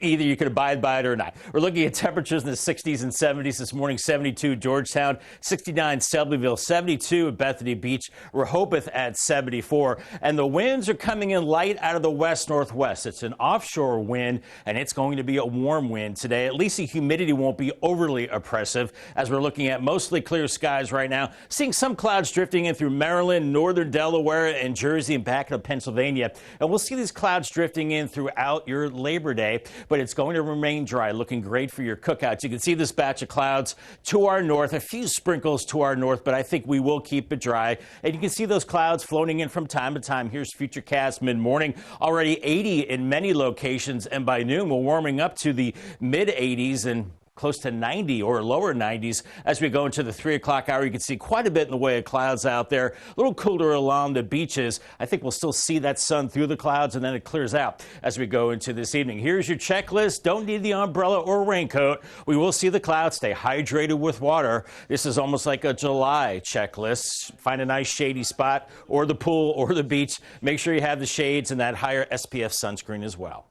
Either you could abide by it or not. We're looking at temperatures in the 60s and 70s this morning. 72 Georgetown, 69 Selbyville, 72 at Bethany Beach, Rehoboth at 74. And the winds are coming in light out of the west-northwest. It's an offshore wind, and it's going to be a warm wind today. At least the humidity won't be overly oppressive as we're looking at mostly clear skies right now. Seeing some clouds drifting in through Maryland, northern Delaware, and Jersey, and back into Pennsylvania. And we'll see these clouds drifting in throughout your Labor Day. But it's going to remain dry, looking great for your cookouts. You can see this batch of clouds to our north, a few sprinkles to our north, but I think we will keep it dry. And you can see those clouds floating in from time to time. Here's Futurecast mid-morning. Already 80 in many locations, and by noon, we're warming up to the mid-80s and close to 90 or lower 90s as we go into the 3 o'clock hour. You can see quite a bit in the way of clouds out there. A little cooler along the beaches. I think we'll still see that sun through the clouds, and then it clears out as we go into this evening. Here's your checklist. Don't need the umbrella or raincoat. We will see the clouds. Stay hydrated with water. This is almost like a July checklist. Find a nice shady spot or the pool or the beach. Make sure you have the shades and that higher SPF sunscreen as well.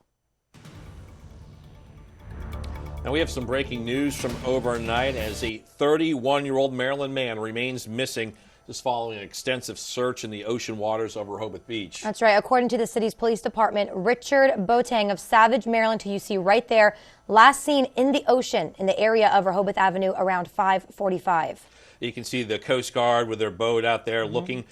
Now we have some breaking news from overnight as a 31-year-old Maryland man remains missing just following an extensive search in the ocean waters of Rehoboth Beach. That's right. According to the city's police department, Richard Boateng of Savage, Maryland, who you see right there, last seen in the ocean in the area of Rehoboth Avenue around 5:45. You can see the Coast Guard with their boat out there looking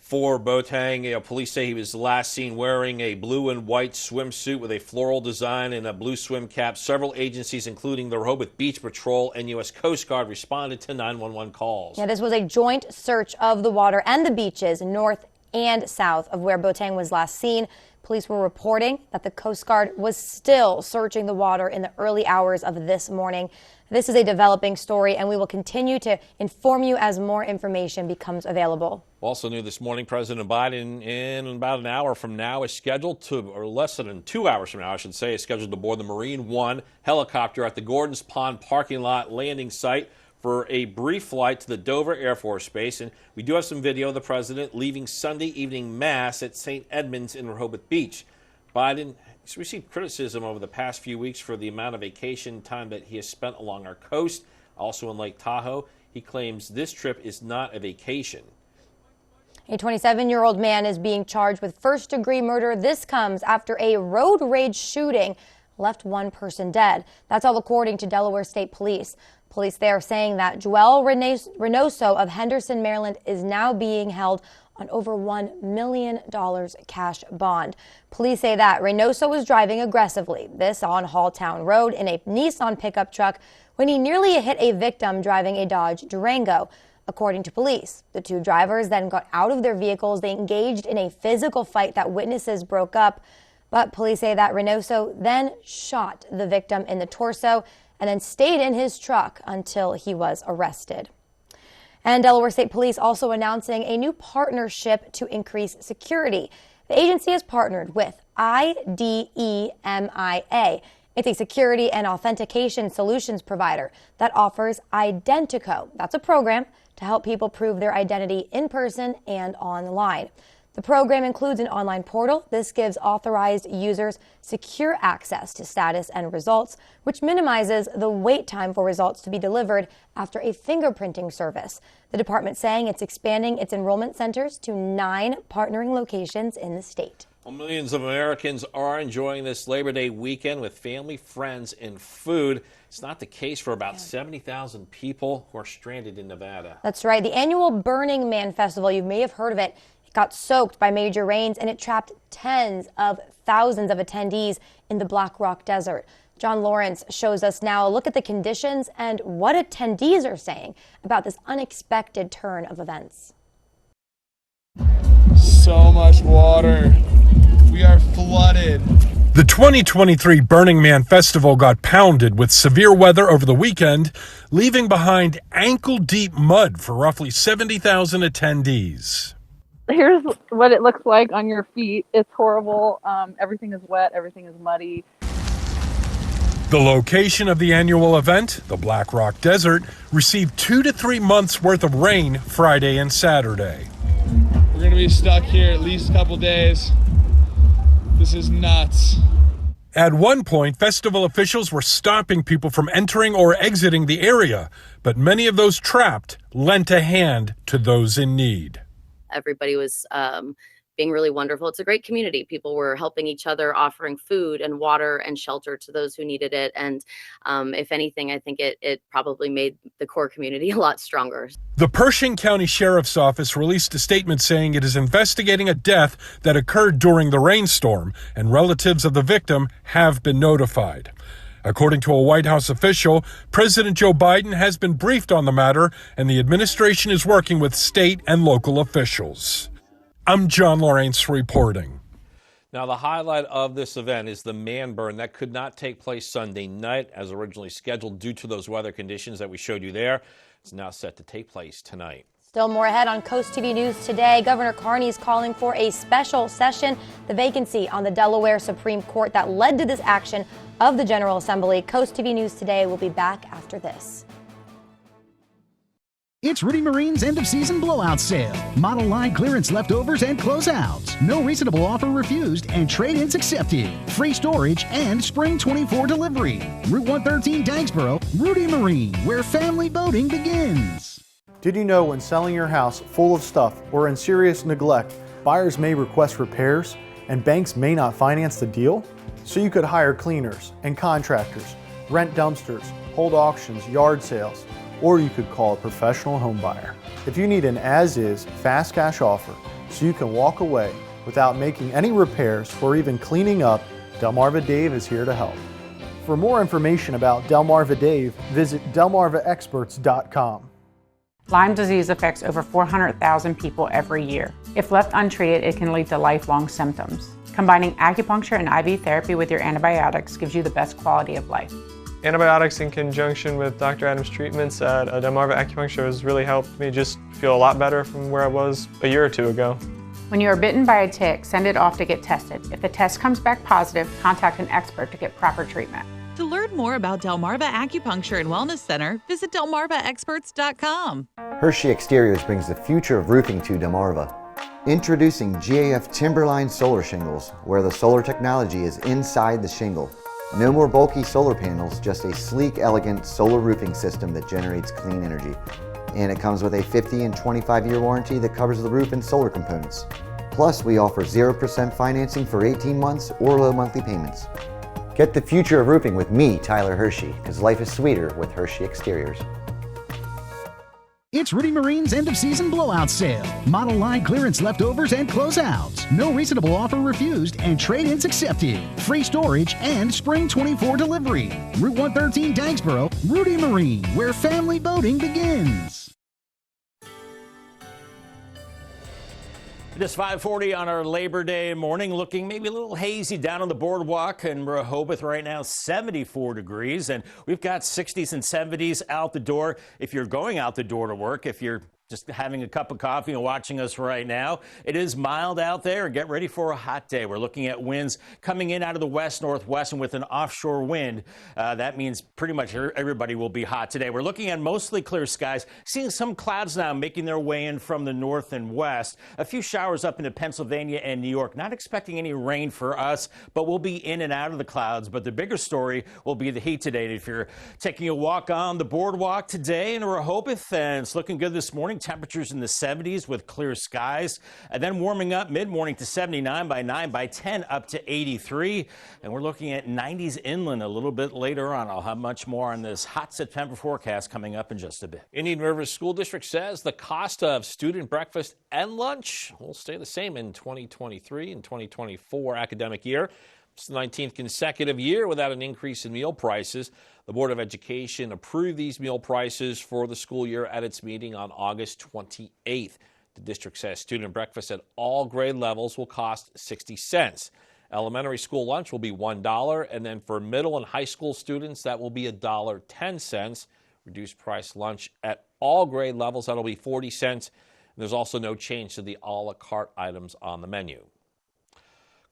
for Boateng. Police say he was last seen wearing a blue and white swimsuit with a floral design and a blue swim cap. Several agencies, including the Rehoboth Beach Patrol and U.S. Coast Guard, responded to 911 calls. Yeah, this was a joint search of the water and the beaches north and south of where Boateng was last seen. Police were reporting that the Coast Guard was still searching the water in the early hours of this morning. This is a developing story, and we will continue to inform you as more information becomes available. Also new this morning, President Biden, in about an hour from now, is scheduled to, or less than 2 hours from now, I should say, is scheduled to board the Marine One helicopter at the Gordons Pond parking lot landing site for a brief flight to the Dover Air Force Base. And we do have some video of the president leaving Sunday evening mass at St. Edmunds in Rehoboth Beach. Biden has received criticism over the past few weeks for the amount of vacation time that he has spent along our coast, also in Lake Tahoe. He claims this trip is not a vacation. A 27-year-old man is being charged with first-degree murder. This comes after a road rage shooting left one person dead. That's all according to Delaware State Police. Police there saying that Joel Reynoso of Henderson, Maryland, is now being held on over $1 million cash bond. Police say that Reynoso was driving aggressively, this on Halltown Road, in a Nissan pickup truck when he nearly hit a victim driving a Dodge Durango. According to police, the two drivers then got out of their vehicles. They engaged in a physical fight that witnesses broke up. But police say that Reynoso then shot the victim in the torso and then stayed in his truck until he was arrested. And Delaware State Police also announcing a new partnership to increase security. The agency has partnered with IDEMIA. It's a security and authentication solutions provider that offers Identico. That's a program to help people prove their identity in person and online. The program includes an online portal. This gives authorized users secure access to status and results, which minimizes the wait time for results to be delivered after a fingerprinting service. The department saying it's expanding its enrollment centers to 9 partnering locations in the state. Well, millions of Americans are enjoying this Labor Day weekend with family, friends, and food. It's not the case for about 70,000 people who are stranded in Nevada. That's right. The annual Burning Man Festival, you may have heard of it, got soaked by major rains, and it trapped tens of thousands of attendees in the Black Rock Desert. John Lawrence shows us now a look at the conditions and what attendees are saying about this unexpected turn of events. So much water. We are flooded. The 2023 Burning Man Festival got pounded with severe weather over the weekend, leaving behind ankle-deep mud for roughly 70,000 attendees. Here's what it looks like on your feet. It's horrible. Everything is wet. Everything is muddy. The location of the annual event, the Black Rock Desert, received 2 to 3 months worth of rain Friday and Saturday. We're going to be stuck here at least a couple days. This is nuts. At one point, festival officials were stopping people from entering or exiting the area, but many of those trapped lent a hand to those in need. Everybody was being really wonderful. It's a great community. People were helping each other, offering food and water and shelter to those who needed it. And if anything, I think it probably made the core community a lot stronger. The Pershing County Sheriff's Office released a statement saying it is investigating a death that occurred during the rainstorm, and relatives of the victim have been notified. According to a White House official, President Joe Biden has been briefed on the matter, and the administration is working with state and local officials. I'm John Lawrence reporting. Now, the highlight of this event is the man burn that could not take place Sunday night as originally scheduled due to those weather conditions that we showed you there. It's now set to take place tonight. Still more ahead on CoastTV News today. Governor Carney is calling for a special session. The vacancy on the Delaware Supreme Court that led to this action of the General Assembly. CoastTV News today will be back after this. It's Rudy Marine's end-of-season blowout sale. Model line clearance leftovers and closeouts. No reasonable offer refused and trade-ins accepted. Free storage and spring 24 delivery. Route 113 Dagsboro, Rudy Marine, where family boating begins. Did you know when selling your house full of stuff or in serious neglect, buyers may request repairs and banks may not finance the deal? So you could hire cleaners and contractors, rent dumpsters, hold auctions, yard sales, or you could call a professional home buyer. If you need an as-is, fast cash offer, so you can walk away without making any repairs or even cleaning up. Delmarva Dave is here to help. For more information about Delmarva Dave, visit delmarvaexperts.com. Lyme disease affects over 400,000 people every year. If left untreated, it can lead to lifelong symptoms. Combining acupuncture and IV therapy with your antibiotics gives you the best quality of life. Antibiotics in conjunction with Dr. Adams' treatments at Delmarva Acupuncture has really helped me just feel a lot better from where I was a year or two ago. When you are bitten by a tick, send it off to get tested. If the test comes back positive, contact an expert to get proper treatment. To learn more about Delmarva Acupuncture and Wellness Center, visit delmarvaexperts.com. Hershey Exteriors brings the future of roofing to Delmarva. Introducing GAF Timberline Solar Shingles, where the solar technology is inside the shingle. No more bulky solar panels, just a sleek, elegant solar roofing system that generates clean energy. And it comes with a 50 and 25-year warranty that covers the roof and solar components. Plus, we offer 0% financing for 18 months or low monthly payments. Get the future of roofing with me, Tyler Hershey, because life is sweeter with Hershey Exteriors. It's Rudy Marine's end-of-season blowout sale. Model line clearance leftovers and closeouts. No reasonable offer refused and trade-ins accepted. Free storage and spring 24 delivery. Route 113 Dagsboro, Rudy Marine, where family boating begins. It is 5:40 on our Labor Day morning, looking maybe a little hazy down on the boardwalk in Rehoboth right now, 74 degrees, and we've got 60s and 70s out the door. If you're going out the door to work, if you're just having a cup of coffee and watching us right now, it is mild out there. Get ready for a hot day. We're looking at winds coming in out of the west-northwest, and with an offshore wind, that means pretty much everybody will be hot today. We're looking at mostly clear skies, seeing some clouds now making their way in from the north and west. A few showers up into Pennsylvania and New York. Not expecting any rain for us, but we'll be in and out of the clouds. But the bigger story will be the heat today. If you're taking a walk on the boardwalk today in Rehoboth, and it's looking good this morning. Temperatures in the 70s with clear skies, and then warming up mid-morning to 79 by 9 by 10 up to 83, and we're looking at 90s inland a little bit later on. I'll have much more on this hot September forecast coming up in just a bit. Indian River School District says the cost of student breakfast and lunch will stay the same in 2023 and 2024 academic year. It's the 19th consecutive year without an increase in meal prices. The Board of Education approved these meal prices for the school year at its meeting on August 28th. The district says student breakfast at all grade levels will cost 60 cents. Elementary school lunch will be $1, and then for middle and high school students, that will be $1.10. Reduced price lunch at all grade levels, that'll be 40 cents. And there's also no change to the a la carte items on the menu.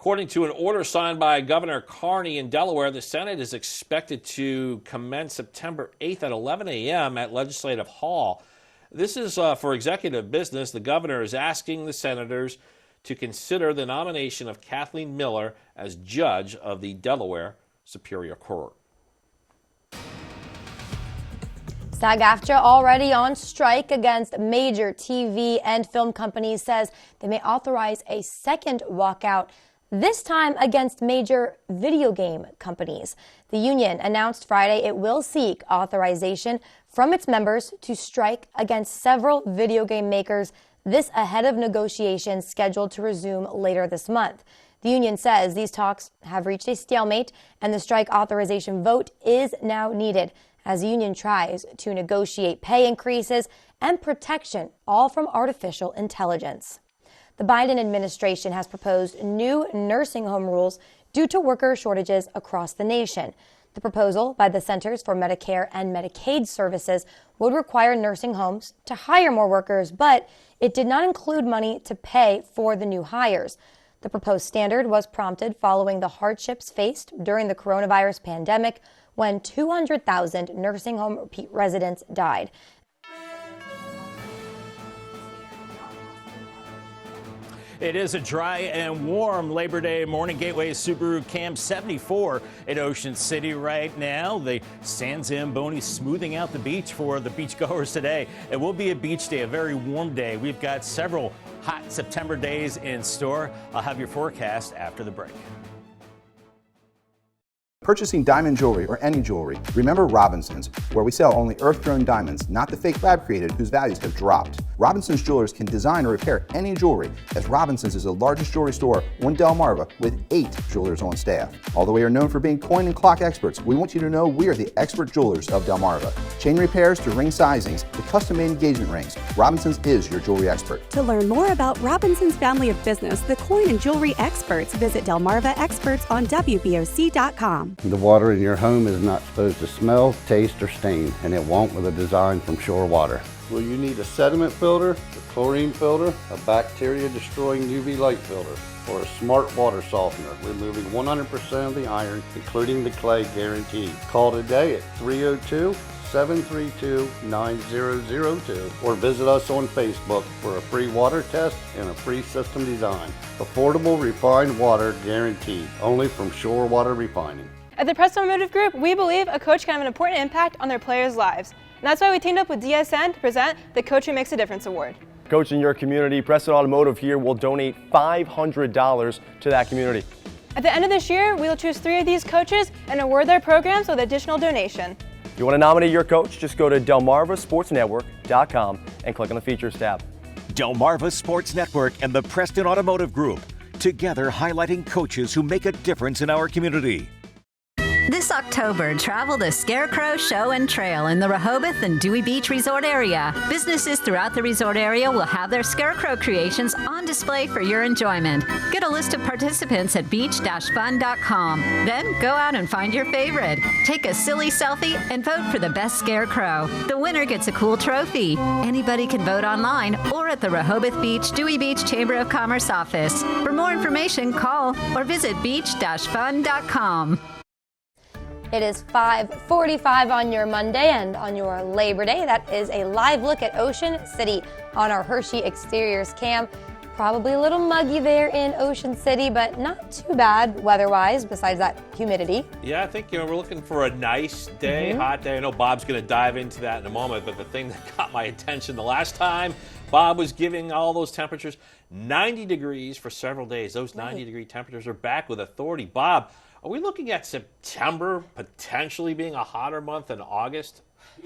According to an order signed by Governor Carney in Delaware, the Senate is expected to commence September 8th at 11 a.m. at Legislative Hall. This is for executive business. The governor is asking the senators to consider the nomination of Kathleen Miller as judge of the Delaware Superior Court. SAG-AFTRA, already on strike against major TV and film companies, says they may authorize a second walkout, this time against major video game companies. The union announced Friday it will seek authorization from its members to strike against several video game makers, this ahead of negotiations scheduled to resume later this month. The union says these talks have reached a stalemate and the strike authorization vote is now needed as the union tries to negotiate pay increases and protection, all from artificial intelligence. The Biden administration has proposed new nursing home rules due to worker shortages across the nation. The proposal by the Centers for Medicare and Medicaid Services would require nursing homes to hire more workers, but it did not include money to pay for the new hires. The proposed standard was prompted following the hardships faced during the coronavirus pandemic when 200,000 nursing home repeat residents died. It is a dry and warm Labor Day morning. Gateway Subaru Cam 74 in Ocean City right now. The San Zamboni smoothing out the beach for the beachgoers today. It will be a beach day, a very warm day. We've got several hot September days in store. I'll have your forecast after the break. Purchasing diamond jewelry or any jewelry, remember Robinsons, where we sell only earth-grown diamonds, not the fake lab-created whose values have dropped. Robinson's Jewelers can design or repair any jewelry, as Robinson's is the largest jewelry store on Delmarva with 8 jewelers on staff. Although we are known for being coin and clock experts, we want you to know we are the expert jewelers of Delmarva. Chain repairs to ring sizings to custom-made engagement rings, Robinson's is your jewelry expert. To learn more about Robinson's family of business, the coin and jewelry experts, visit Delmarva Experts on WBOC.com. The water in your home is not supposed to smell, taste, or stain, and it won't with a design from Shore Water. Will you need a sediment filter, a chlorine filter, a bacteria-destroying UV light filter, or a smart water softener, removing 100% of the iron, including the clay, guaranteed? Call today at 302-732-9002 or visit us on Facebook for a free water test and a free system design. Affordable, refined water guaranteed, only from Shore Water Refining. At the Preston Automotive Group, we believe a coach can have an important impact on their players' lives. And that's why we teamed up with DSN to present the Coach Who Makes a Difference Award. Coach in your community, Preston Automotive here will donate $500 to that community. At the end of this year, we will choose 3 of these coaches and award their programs with additional donation. If you want to nominate your coach, just go to DelmarvaSportsNetwork.com and click on the Features tab. Delmarva Sports Network and the Preston Automotive Group, together highlighting coaches who make a difference in our community. This October, travel the Scarecrow Show and Trail in the Rehoboth and Dewey Beach Resort area. Businesses throughout the resort area will have their Scarecrow creations on display for your enjoyment. Get a list of participants at beach-fun.com. Then go out and find your favorite. Take a silly selfie and vote for the best Scarecrow. The winner gets a cool trophy. Anybody can vote online or at the Rehoboth Beach Dewey Beach Chamber of Commerce office. For more information, call or visit beach-fun.com. It is 5:45 on your Monday, and on your Labor Day, that is a live look at Ocean City on our Hershey Exteriors cam. Probably a little muggy there in Ocean City, but not too bad weather-wise, besides that humidity. Yeah, I think, we're looking for a nice day, hot day. I know Bob's going to dive into that in a moment, but the thing that got my attention the last time Bob was giving all those temperatures, 90 degrees for several days. Those 90-degree temperatures are back with authority. Bob, are we looking at September potentially being a hotter month than August?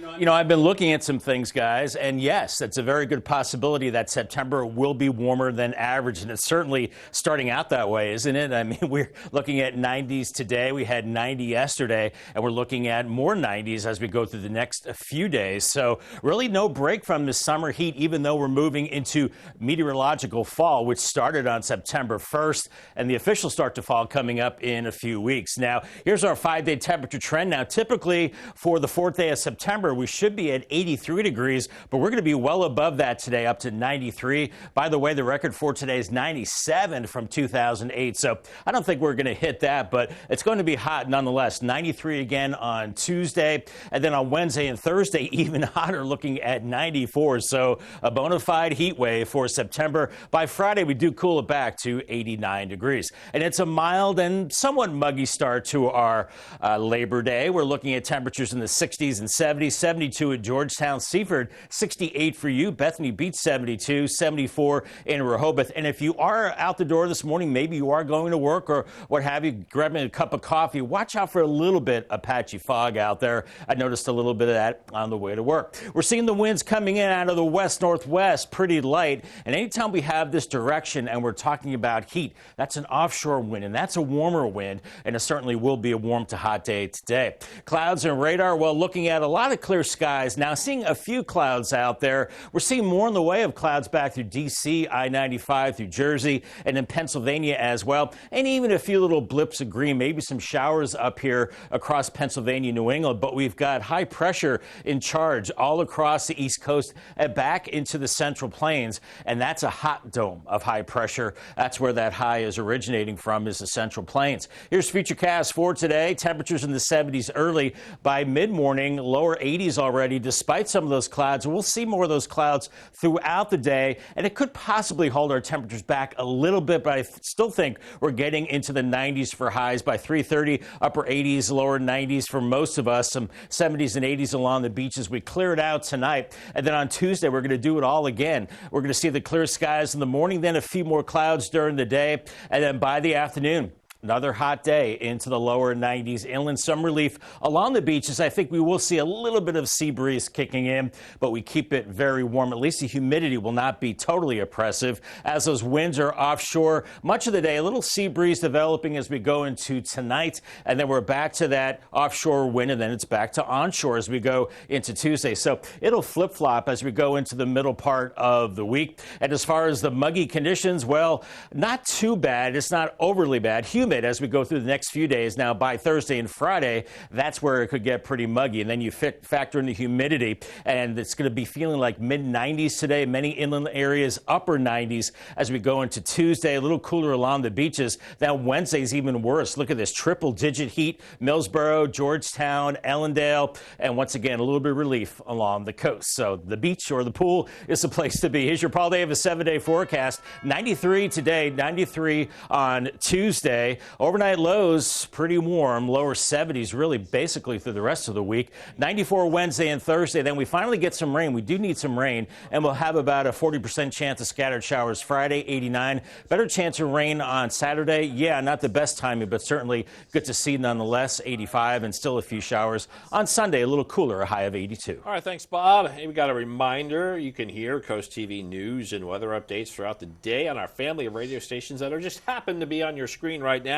I've been looking at some things, guys, and yes, it's a very good possibility that September will be warmer than average, and it's certainly starting out that way, isn't it? I mean, we're looking at 90s today. We had 90 yesterday, and we're looking at more 90s as we go through the next few days. So really no break from the summer heat, even though we're moving into meteorological fall, which started on September 1st, and the official start to fall coming up in a few weeks. Now, here's our 5-day temperature trend. Now, typically for the 4th day of September, we should be at 83 degrees, but we're going to be well above that today, up to 93. By the way, the record for today is 97 from 2008, so I don't think we're going to hit that, but it's going to be hot nonetheless. 93 again on Tuesday, and then on Wednesday and Thursday, even hotter, looking at 94. So a bona fide heat wave for September. By Friday, we do cool it back to 89 degrees. And it's a mild and somewhat muggy start to our Labor Day. We're looking at temperatures in the 60s and 70s. 72 at Georgetown, Seaford, 68 for you. Bethany Beach, 72, 74 in Rehoboth. And if you are out the door this morning, maybe you are going to work or what have you, grabbing a cup of coffee, watch out for a little bit of patchy fog out there. I noticed a little bit of that on the way to work. We're seeing the winds coming in out of the west-northwest, pretty light. And anytime we have this direction and we're talking about heat, that's an offshore wind, and that's a warmer wind, and it certainly will be a warm to hot day today. Clouds and radar, well, looking at a lot of clear skies. Now, seeing a few clouds out there. We're seeing more in the way of clouds back through D.C., I-95 through Jersey, and in Pennsylvania as well. And even a few little blips of green, maybe some showers up here across Pennsylvania, New England. But we've got high pressure in charge all across the East Coast and back into the Central Plains. And that's a hot dome of high pressure. That's where that high is originating from, is the Central Plains. Here's Futurecast for today. Temperatures in the 70s early. By mid-morning, lower 80s already, despite some of those clouds. We'll see more of those clouds throughout the day, and it could possibly hold our temperatures back a little bit, but I still think we're getting into the 90s for highs by 3:30, upper 80s, lower 90s for most of us, some 70s and 80s along the beaches. We clear it out tonight, and then on Tuesday, we're going to do it all again. We're going to see the clear skies in the morning, then a few more clouds during the day, and then by the afternoon, Another hot day into the lower 90s. Inland some relief along the beaches. I think we will see a little bit of sea breeze kicking in, but we keep it very warm. At least the humidity will not be totally oppressive as those winds are offshore much of the day. A little sea breeze developing as we go into tonight, and then we're back to that offshore wind, and then it's back to onshore as we go into Tuesday. So it'll flip-flop as we go into the middle part of the week. And as far as the muggy conditions, well, not too bad. It's not overly bad. Humid as we go through the next few days. Now, by Thursday and Friday, that's where it could get pretty muggy. And then you factor in the humidity, and it's going to be feeling like mid-90s today. Many inland areas, upper 90s as we go into Tuesday. A little cooler along the beaches. Then Wednesday's even worse. Look at this triple-digit heat. Millsboro, Georgetown, Ellendale, and once again, a little bit of relief along the coast. So the beach or the pool is the place to be. Here's your Paul Davis 7-day forecast. 93 today, 93 on Tuesday. Overnight lows pretty warm, lower 70s really basically through the rest of the week. 94 Wednesday and Thursday. Then we finally get some rain. We do need some rain, and we'll have about a 40% chance of scattered showers Friday, 89. Better chance of rain on Saturday. Yeah, not the best timing, but certainly good to see nonetheless. 85 and still a few showers on Sunday. A little cooler, a high of 82. All right, thanks, Bob. Hey, we got a reminder. You can hear Coast TV news and weather updates throughout the day on our family of radio stations that are just happen to be on your screen right now.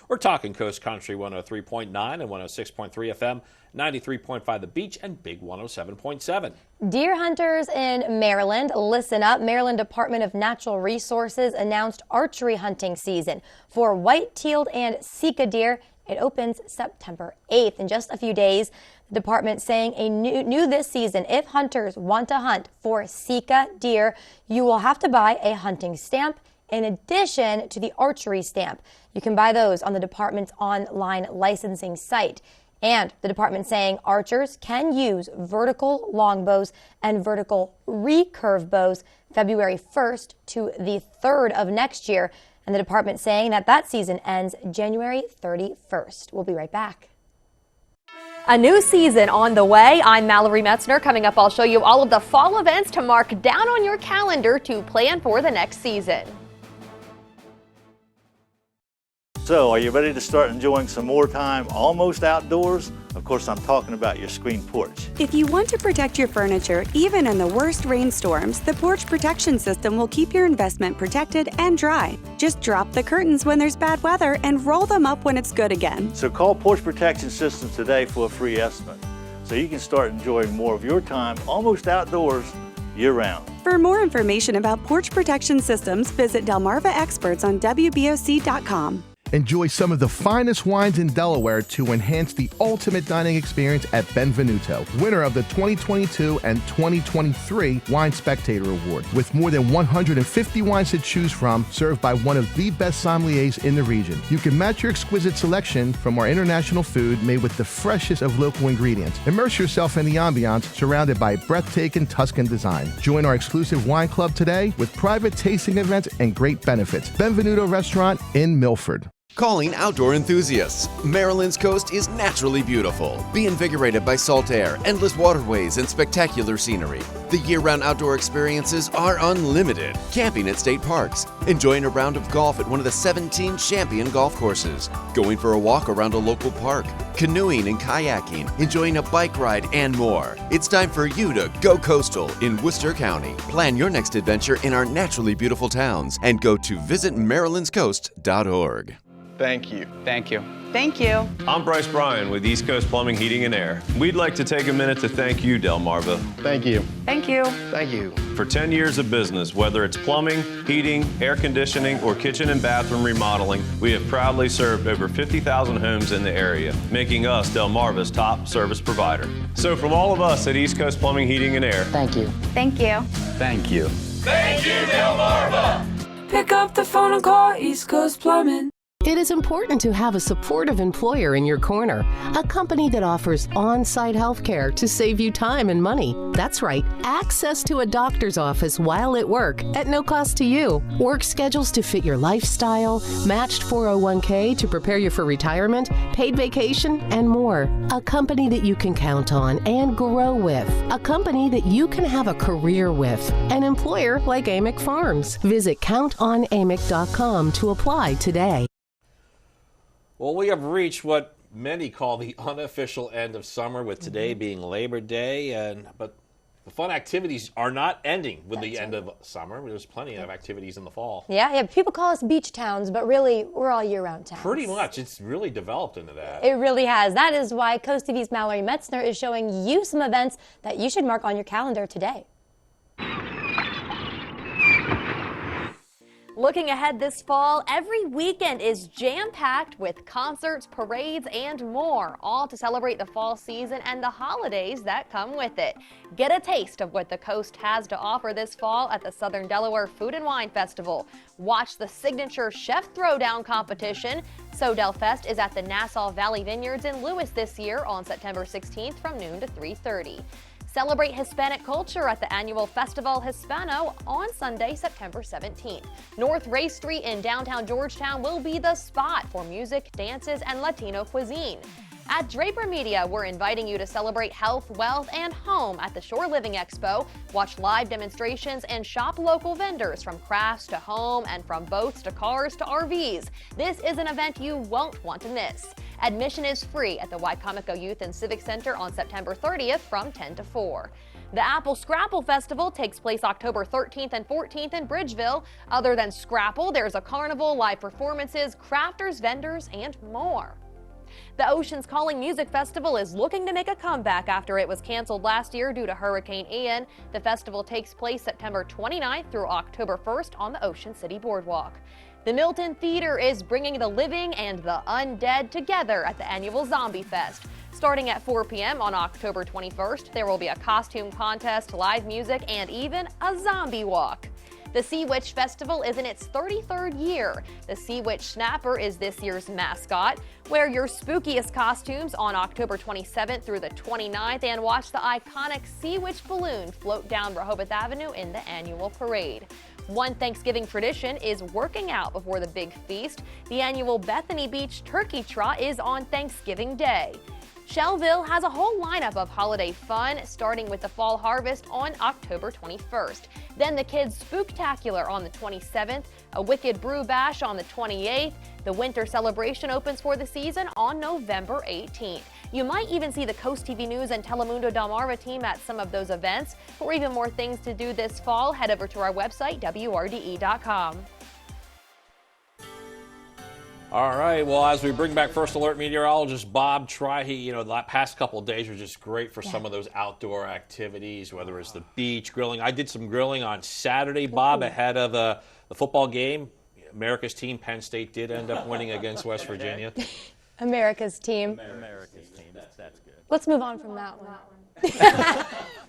We're talking Coast Country 103.9 and 106.3 FM, 93.5 The Beach, and Big 107.7. Deer hunters in Maryland, listen up. Maryland Department of Natural Resources announced archery hunting season for white-tailed and Sika deer. It opens September 8th. In just a few days, the department saying new this season, if hunters want to hunt for Sika deer, you will have to buy a hunting stamp in addition to the archery stamp. You can buy those on the department's online licensing site. And the department saying archers can use vertical longbows and vertical recurve bows February 1st to the 3rd of next year. And the department saying that season ends January 31st. We'll be right back. A new season on the way. I'm Mallory Metzner. Coming up, I'll show you all of the fall events to mark down on your calendar to plan for the next season. So, are you ready to start enjoying some more time almost outdoors? Of course, I'm talking about your screen porch. If you want to protect your furniture, even in the worst rainstorms, the Porch Protection System will keep your investment protected and dry. Just drop the curtains when there's bad weather and roll them up when it's good again. So call Porch Protection System today for a free estimate, so you can start enjoying more of your time almost outdoors year-round. For more information about Porch Protection Systems, visit Delmarva Experts on WBOC.com. Enjoy some of the finest wines in Delaware to enhance the ultimate dining experience at Benvenuto, winner of the 2022 and 2023 Wine Spectator Award. With more than 150 wines to choose from, served by one of the best sommeliers in the region. You can match your exquisite selection from our international food made with the freshest of local ingredients. Immerse yourself in the ambiance surrounded by breathtaking Tuscan design. Join our exclusive wine club today with private tasting events and great benefits. Benvenuto Restaurant in Milford. Calling outdoor enthusiasts. Maryland's coast is naturally beautiful. Be invigorated by salt air, endless waterways, and spectacular scenery. The year-round outdoor experiences are unlimited. Camping at state parks, enjoying a round of golf at one of the 17 champion golf courses, going for a walk around a local park, canoeing and kayaking, enjoying a bike ride, and more. It's time for you to go coastal in Worcester County. Plan your next adventure in our naturally beautiful towns and go to visitmarylandscoast.org. Thank you. Thank you. Thank you. I'm Bryce Bryan with East Coast Plumbing, Heating, and Air. We'd like to take a minute to thank you, Delmarva. Thank you. Thank you. Thank you. For 10 years of business, whether it's plumbing, heating, air conditioning, or kitchen and bathroom remodeling, we have proudly served over 50,000 homes in the area, making us Delmarva's top service provider. So from all of us at East Coast Plumbing, Heating, and Air, Thank you. Thank you. thank you. Thank you, Delmarva. Pick up the phone and call East Coast Plumbing. It is important to have a supportive employer in your corner, a company that offers on-site health care to save you time and money. That's right, access to a doctor's office while at work at no cost to you, work schedules to fit your lifestyle, matched 401k to prepare you for retirement, paid vacation, and more. A company that you can count on and grow with, a company that you can have a career with, an employer like Amick Farms. Visit countonamick.com to apply today. Well, we have reached what many call the unofficial end of summer, with today being Labor Day, but the fun activities are not ending with the end of summer. There's plenty of activities in the fall. Yeah, people call us beach towns, but really, we're all year-round towns. Pretty much. It's really developed into that. It really has. That is why Coast TV's Mallory Metzner is showing you some events that you should mark on your calendar today. Looking ahead this fall, every weekend is jam-packed with concerts, parades, and more, all to celebrate the fall season and the holidays that come with it. Get a taste of what the coast has to offer this fall at the Southern Delaware Food and Wine Festival. Watch the signature Chef Throwdown competition. Sodell Fest is at the Nassau Valley Vineyards in Lewis this year on September 16th from noon to 3:30. Celebrate Hispanic culture at the annual Festival Hispano on Sunday, September 17th. North Race Street in downtown Georgetown will be the spot for music, dances, and Latino cuisine. At Draper Media, we're inviting you to celebrate health, wealth, and home at the Shore Living Expo. Watch live demonstrations and shop local vendors from crafts to home and from boats to cars to RVs. This is an event you won't want to miss. Admission is free at the Wycomico Youth and Civic Center on September 30th from 10 to 4. The Apple Scrapple Festival takes place October 13th and 14th in Bridgeville. Other than Scrapple, there's a carnival, live performances, crafters, vendors, and more. The Oceans Calling Music Festival is looking to make a comeback after it was canceled last year due to Hurricane Ian. The festival takes place September 29th through October 1st on the Ocean City Boardwalk. The Milton Theater is bringing the living and the undead together at the annual Zombie Fest. Starting at 4 p.m. on October 21st, there will be a costume contest, live music, and even a zombie walk. The Sea Witch Festival is in its 33rd year. The Sea Witch Snapper is this year's mascot. Wear your spookiest costumes on October 27th through the 29th and watch the iconic Sea Witch balloon float down Rehoboth Avenue in the annual parade. One Thanksgiving tradition is working out before the big feast. The annual Bethany Beach Turkey Trot is on Thanksgiving Day. Shelbyville has a whole lineup of holiday fun, starting with the Fall Harvest on October 21st. Then the Kids Spooktacular on the 27th, a Wicked Brew Bash on the 28th. The Winter Celebration opens for the season on November 18th. You might even see the Coast TV News and Telemundo Delmarva team at some of those events. For even more things to do this fall, head over to our website, WRDE.com. All right, well, as we bring back First Alert meteorologist Bob Trihey, the past couple of days are just great for some of those outdoor activities, whether it's the beach, grilling. I did some grilling on Saturday, Bob, ahead of the football game. America's team, Penn State, did end up winning against West Virginia. America's team. America's team, that's good. Let's move on from that one.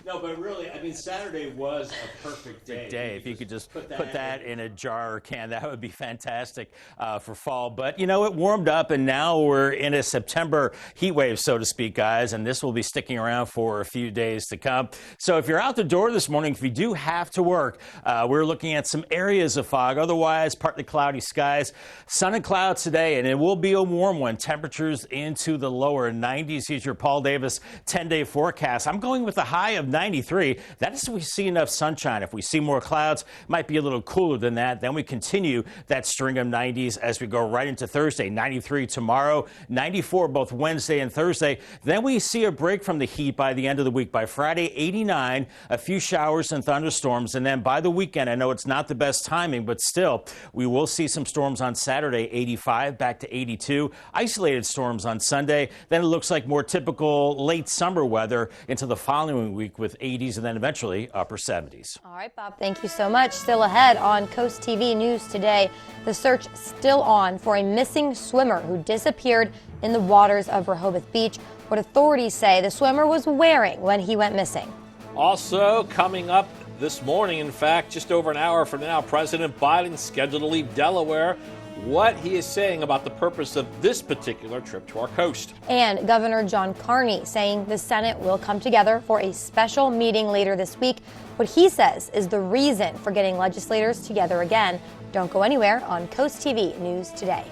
No, but really, Saturday was a perfect day. If you could just put that in a jar or can, that would be fantastic for fall. But, it warmed up, and now we're in a September heat wave, so to speak, guys, and this will be sticking around for a few days to come. So if you're out the door this morning, if you do have to work, we're looking at some areas of fog. Otherwise, partly cloudy skies, sun and clouds today, and it will be a warm one. Temperatures into the lower 90s. Here's your Paul Davis 10-day forecast. I'm going with a high of 93. That is if we see enough sunshine. If we see more clouds, it might be a little cooler than that. Then we continue that string of 90s as we go right into Thursday. 93 tomorrow, 94 both Wednesday and Thursday. Then we see a break from the heat by the end of the week. By Friday, 89, a few showers and thunderstorms. And then by the weekend, I know it's not the best timing, but still, we will see some storms on Saturday, 85 back to 82. Isolated storms on Sunday. Then it looks like more typical late summer weather into the following week with 80s and then eventually upper 70s. All right, Bob, thank you so much. Still ahead on Coast TV News today, the search still on for a missing swimmer who disappeared in the waters of Rehoboth Beach. What authorities say the swimmer was wearing when he went missing. Also coming up this morning, in fact, just over an hour from now, President Biden scheduled to leave Delaware. What he is saying about the purpose of this particular trip to our coast. And Governor John Carney saying the Senate will come together for a special meeting later this week. What he says is the reason for getting legislators together again. Don't go anywhere on Coast TV News Today.